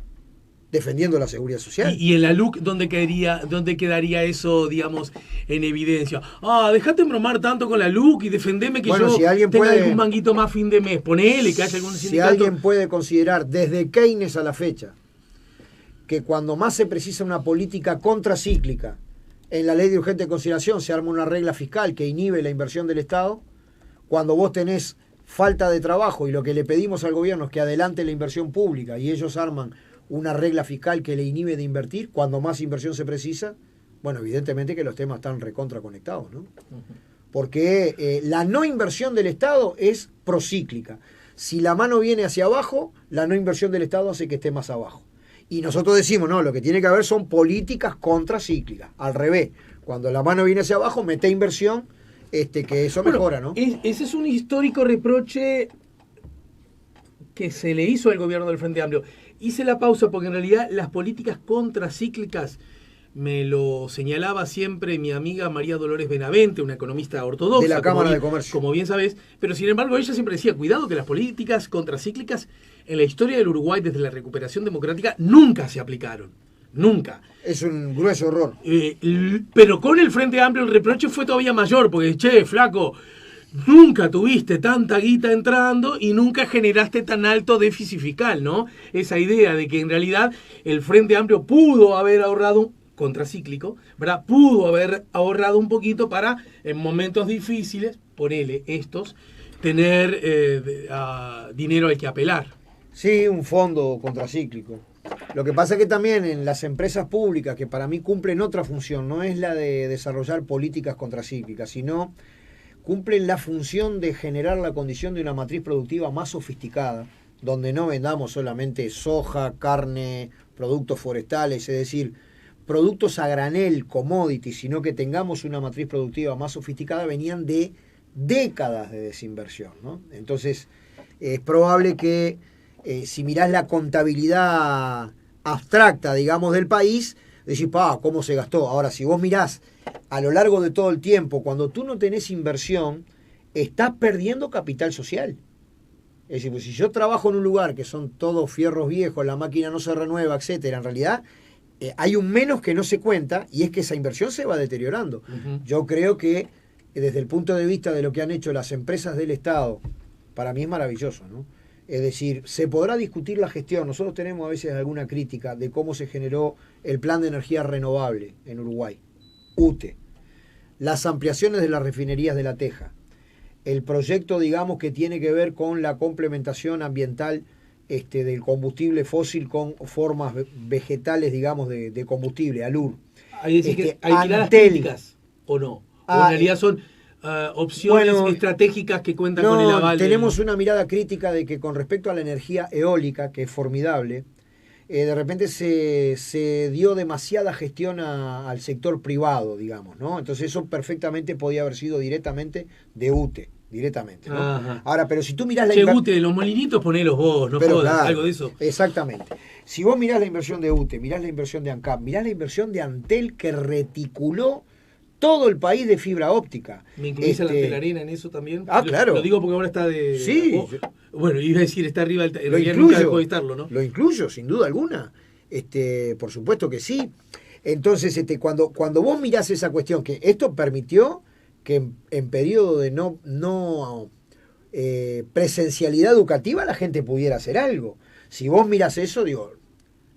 defendiendo la seguridad social. ¿Y en la LUC dónde quedaría eso, digamos, en evidencia? Dejate embromar tanto con la LUC y defendeme que yo si tenga algún manguito más fin de mes. Ponele que haya algún sindicato. Si alguien puede considerar desde Keynes a la fecha que cuando más se precisa una política contracíclica, en la ley de urgente consideración se arma una regla fiscal que inhibe la inversión del Estado, cuando vos tenés falta de trabajo y lo que le pedimos al gobierno es que adelante la inversión pública y ellos arman una regla fiscal que le inhibe de invertir cuando más inversión se precisa, bueno, evidentemente que los temas están recontra conectados, ¿no? Porque la no inversión del Estado es procíclica. Si la mano viene hacia abajo, la no inversión del Estado hace que esté más abajo. Y nosotros decimos, no, lo que tiene que haber son políticas contracíclicas. Al revés, cuando la mano viene hacia abajo, mete inversión, que eso mejora, ¿no? Ese es un histórico reproche que se le hizo al gobierno del Frente Amplio. Hice la pausa porque en realidad las políticas contracíclicas me lo señalaba siempre mi amiga María Dolores Benavente, una economista ortodoxa. De la Cámara de Comercio. Como bien sabes, pero sin embargo ella siempre decía, cuidado que las políticas contracíclicas en la historia del Uruguay desde la recuperación democrática nunca se aplicaron. Nunca. Es un grueso error. Pero con el Frente Amplio el reproche fue todavía mayor, porque, che, flaco, nunca tuviste tanta guita entrando y nunca generaste tan alto déficit fiscal, ¿no? Esa idea de que en realidad el Frente Amplio pudo haber ahorrado, contracíclico, ¿verdad? Pudo haber ahorrado un poquito para, en momentos difíciles, ponele estos, tener dinero al que apelar. Sí, un fondo contracíclico. Lo que pasa es que también en las empresas públicas, que para mí cumplen otra función, no es la de desarrollar políticas contracíclicas, sino cumplen la función de generar la condición de una matriz productiva más sofisticada, donde no vendamos solamente soja, carne, productos forestales, es decir, productos a granel, commodities, sino que tengamos una matriz productiva más sofisticada, venían de décadas de desinversión, ¿no? Entonces, es probable que si mirás la contabilidad abstracta, digamos, del país, decís, ¿cómo se gastó? Ahora, si vos mirás a lo largo de todo el tiempo, cuando tú no tenés inversión, estás perdiendo capital social. Es decir, pues si yo trabajo en un lugar que son todos fierros viejos, la máquina no se renueva, etcétera, en realidad hay un menos que no se cuenta y es que esa inversión se va deteriorando. Yo creo que desde el punto de vista de lo que han hecho las empresas del Estado, para mí es maravilloso, ¿no? Es decir, se podrá discutir la gestión. Nosotros tenemos a veces alguna crítica de cómo se generó el plan de energía renovable en Uruguay, UTE, las ampliaciones de las refinerías de La Teja, el proyecto, digamos, que tiene que ver con la complementación ambiental del combustible fósil con formas vegetales, digamos, de combustible, ALUR. Hay que decir que hay miradas críticas, ¿o no? O en realidad son opciones estratégicas que cuentan con el aval. Tenemos una mirada crítica de que con respecto a la energía eólica, que es formidable, de repente se dio demasiada gestión al sector privado, digamos, ¿no? Entonces eso perfectamente podía haber sido directamente de UTE, directamente, ¿no? Ahora, pero si tú mirás la inversión... UTE, de los molinitos ponelos vos, no jodas, claro, algo de eso. Exactamente. Si vos mirás la inversión de UTE, mirás la inversión de ANCAP, mirás la inversión de Antel que reticuló todo el país de fibra óptica. ¿Me incluís a la Telarena en eso también? Claro. Lo digo porque ahora está de... Sí. Bueno, iba a decir, está arriba del... Lo incluyo, nunca dejó de estarlo, ¿no? Lo incluyo, sin duda alguna. Por supuesto que sí. Entonces, cuando vos mirás esa cuestión, que esto permitió que en periodo de no presencialidad educativa la gente pudiera hacer algo. Si vos mirás eso, digo,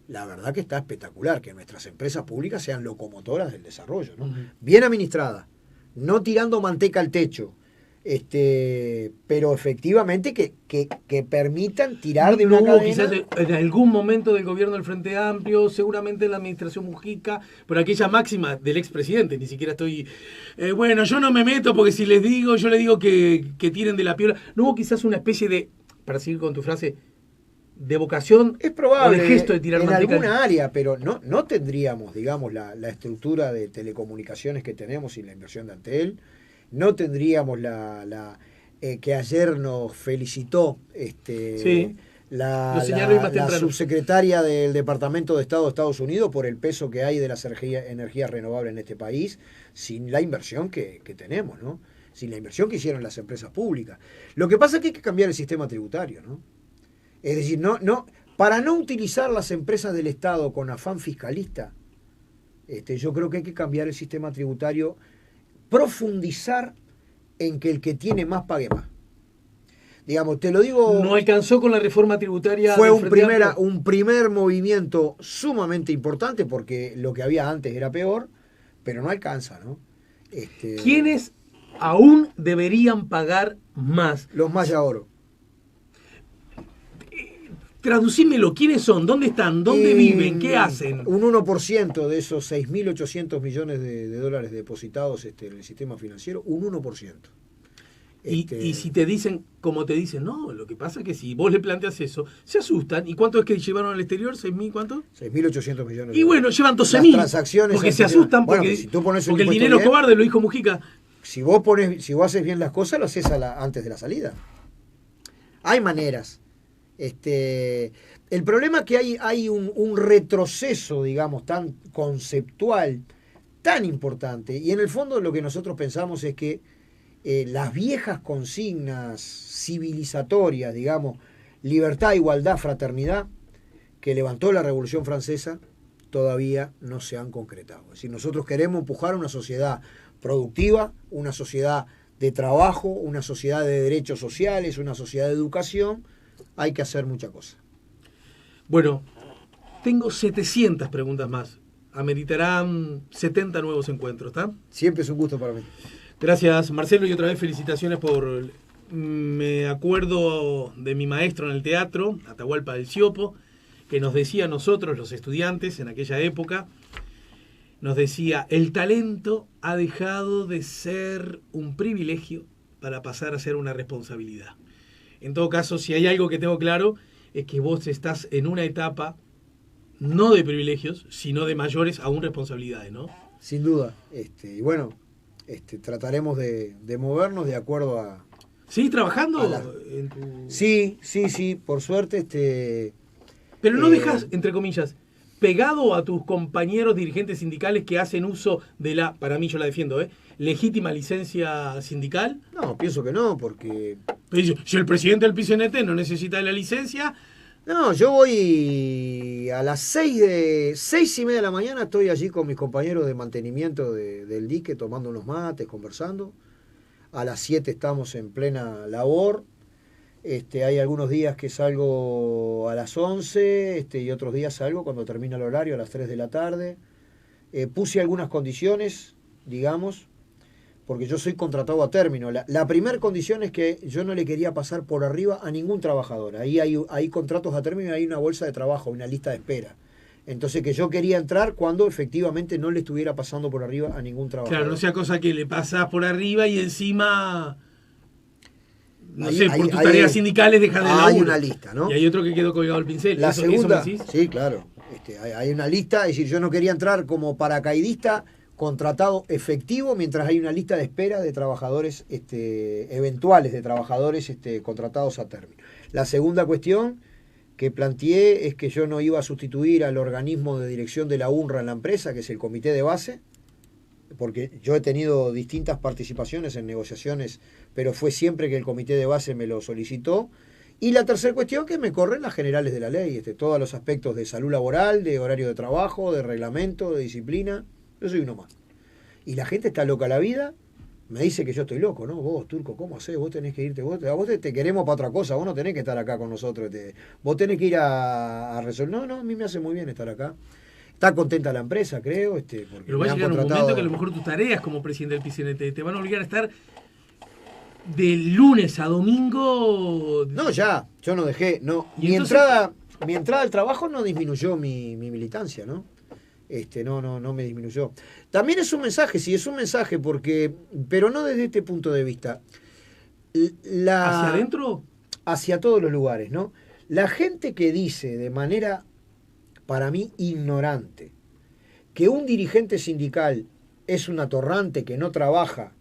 la verdad que está espectacular que nuestras empresas públicas sean locomotoras del desarrollo, ¿no? Bien administradas, no tirando manteca al techo, pero efectivamente que permitan tirar de una cadena. Quizás en algún momento del gobierno del Frente Amplio, seguramente en la administración Mujica, por aquella máxima del expresidente, ni siquiera estoy... bueno, yo no me meto porque si les digo, yo les digo que tiren de la piola. ¿No hubo quizás una especie de, para seguir con tu frase, de vocación? Es probable, o de gesto de tirar en manteca alguna área, pero no tendríamos, digamos, la estructura de telecomunicaciones que tenemos sin la inversión de Antel. No tendríamos la que ayer nos felicitó la subsecretaria del Departamento de Estado de Estados Unidos por el peso que hay de las energías renovables en este país, sin la inversión que tenemos, ¿no? Sin la inversión que hicieron las empresas públicas. Lo que pasa es que hay que cambiar el sistema tributario, ¿no? Es decir, para no utilizar las empresas del Estado con afán fiscalista, yo creo que hay que cambiar el sistema tributario, profundizar en que el que tiene más pague más. Digamos, te lo digo... No alcanzó con la reforma tributaria. Fue un primer movimiento sumamente importante porque lo que había antes era peor, pero no alcanza, ¿no? ¿Quiénes aún deberían pagar más. Los Maya Oro. Traducímelo, ¿quiénes son? ¿Dónde están? ¿Dónde viven? ¿Qué hacen? Un 1% de esos 6.800 millones de dólares depositados en el sistema financiero, un 1%. Y si te dicen, como te dicen, no, lo que pasa es que si vos le planteas eso, se asustan. ¿Y cuánto es que llevaron al exterior? ¿6.000 cuánto? 6.800 millones. Y bueno, llevan 12.000. Las transacciones porque se asustan, bueno, porque, si tú pones porque el impuesto dinero bien, cobarde, lo dijo Mujica. Si vos haces bien las cosas, lo haces antes de la salida. Hay maneras. El problema es que hay un retroceso, digamos, tan conceptual, tan importante. Y en el fondo lo que nosotros pensamos es que las viejas consignas civilizatorias, digamos, libertad, igualdad, fraternidad, que levantó la Revolución Francesa, todavía no se han concretado. Es decir, nosotros queremos empujar una sociedad productiva, una sociedad de trabajo, una sociedad de derechos sociales, una sociedad de educación. Hay que hacer mucha cosa. Bueno, tengo 700 preguntas más. Ameritarán 70 nuevos encuentros, ¿está? Siempre es un gusto para mí. Gracias, Marcelo, y otra vez felicitaciones por... Me acuerdo de mi maestro en el teatro, Atahualpa del Siopo, que nos decía a nosotros, los estudiantes, en aquella época, nos decía, el talento ha dejado de ser un privilegio para pasar a ser una responsabilidad. En todo caso, si hay algo que tengo claro, es que vos estás en una etapa no de privilegios, sino de mayores aún responsabilidades, ¿no? Sin duda. Y bueno, trataremos de movernos de acuerdo a... ¿Sigues trabajando? En tu... Sí, por suerte. Pero no dejas, entre comillas, pegado a tus compañeros dirigentes sindicales que hacen uso de la, para mí yo la defiendo, legítima licencia sindical. No, pienso que no, porque... Si el presidente del PCNT no necesita de la licencia... No, yo voy a las 6:30 de la mañana, estoy allí con mis compañeros de mantenimiento del dique, tomando unos mates, conversando. A las 7 estamos en plena labor. Hay algunos días que salgo a las 11 y otros días salgo cuando termina el horario a las 3 de la tarde. Puse algunas condiciones, digamos, porque yo soy contratado a término. La primera condición es que yo no le quería pasar por arriba a ningún trabajador. Ahí hay contratos a término y hay una bolsa de trabajo, una lista de espera. Entonces que yo quería entrar cuando efectivamente no le estuviera pasando por arriba a ningún trabajador. Claro, no sea cosa que le pasas por arriba y encima... No sé, por tus tareas sindicales dejas de laburo. Hay una lista, ¿no? Y hay otro que quedó colgado el pincel. La segunda, ¿eso me decís? sí, claro. Hay una lista, es decir, yo no quería entrar como paracaidista contratado efectivo mientras hay una lista de espera de trabajadores eventuales, de trabajadores contratados a término. La segunda cuestión que planteé es que yo no iba a sustituir al organismo de dirección de la UNRWA en la empresa, que es el comité de base, porque yo he tenido distintas participaciones en negociaciones, pero fue siempre que el comité de base me lo solicitó. Y la tercera cuestión, que me corren las generales de la ley, todos los aspectos de salud laboral, de horario de trabajo, de reglamento, de disciplina. Yo soy uno más. Y la gente está loca a la vida, me dice que yo estoy loco, ¿no? Vos, Turco, ¿cómo hacés? Vos tenés que irte, vos te queremos para otra cosa, vos no tenés que estar acá con nosotros, vos tenés que ir a resolver. No, a mí me hace muy bien estar acá. Está contenta la empresa, creo. Porque pero va a llegar un momento que a lo mejor tus tareas como presidente del PCNT te van a obligar a estar de lunes a domingo. No, ya, yo no dejé. No. Mi entrada al trabajo no disminuyó mi militancia, ¿no? No me disminuyó. También es un mensaje, sí, es un mensaje, pero no desde este punto de vista. ¿Hacia adentro? Hacia todos los lugares, ¿no? La gente que dice de manera, para mí, ignorante, que un dirigente sindical es un atorrante que no trabaja,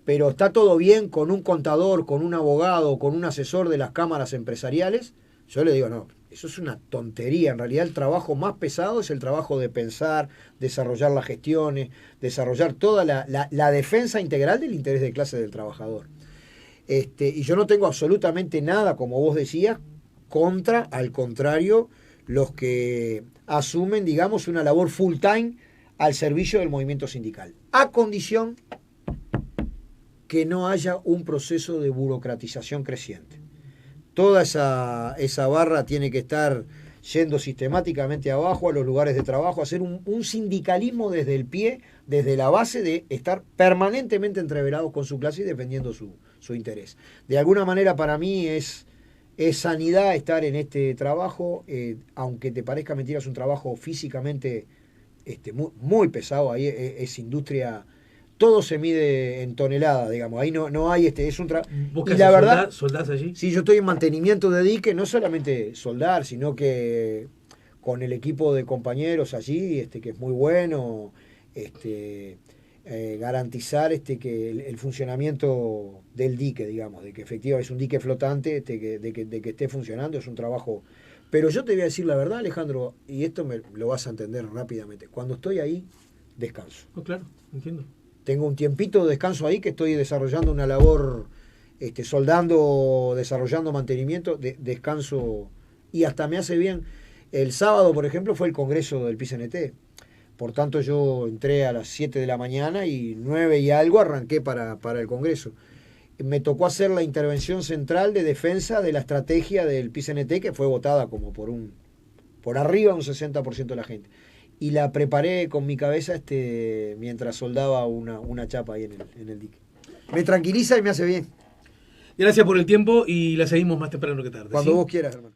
pero está todo bien con un contador, con un abogado, con un asesor de las cámaras empresariales, yo le digo, no, eso es una tontería. En realidad el trabajo más pesado es el trabajo de pensar, desarrollar las gestiones, desarrollar toda la defensa integral del interés de clase del trabajador. Y yo no tengo absolutamente nada, como vos decías, contra, al contrario, los que asumen, digamos, una labor full time al servicio del movimiento sindical, a condición que no haya un proceso de burocratización creciente. Toda esa barra tiene que estar yendo sistemáticamente abajo a los lugares de trabajo, hacer un sindicalismo desde el pie, desde la base de estar permanentemente entreverados con su clase y defendiendo su interés. De alguna manera para mí es sanidad estar en este trabajo, aunque te parezca mentira, es un trabajo físicamente muy, muy pesado, ahí es industria, todo se mide en toneladas, digamos, ahí no hay es un ¿Vos y la verdad, soldás allí? sí, yo estoy en mantenimiento de dique, no solamente soldar, sino que con el equipo de compañeros allí, que es muy bueno, garantizar que el funcionamiento del dique, digamos, de que efectivamente es un dique flotante, de que esté funcionando, es un trabajo. Pero yo te voy a decir la verdad, Alejandro, y esto lo vas a entender rápidamente. Cuando estoy ahí, descanso. Oh, claro, entiendo. Tengo un tiempito de descanso ahí que estoy desarrollando una labor, soldando, desarrollando mantenimiento, descanso, y hasta me hace bien. El sábado, por ejemplo, fue el congreso del PCNT. Por tanto, yo entré a las 7 de la mañana y 9 y algo arranqué para el congreso. Me tocó hacer la intervención central de defensa de la estrategia del PCNT, que fue votada como por arriba un 60% de la gente. Y la preparé con mi cabeza mientras soldaba una chapa ahí en el dique. Me tranquiliza y me hace bien. Gracias por el tiempo y la seguimos más temprano que tarde. Cuando ¿sí? vos quieras, hermano.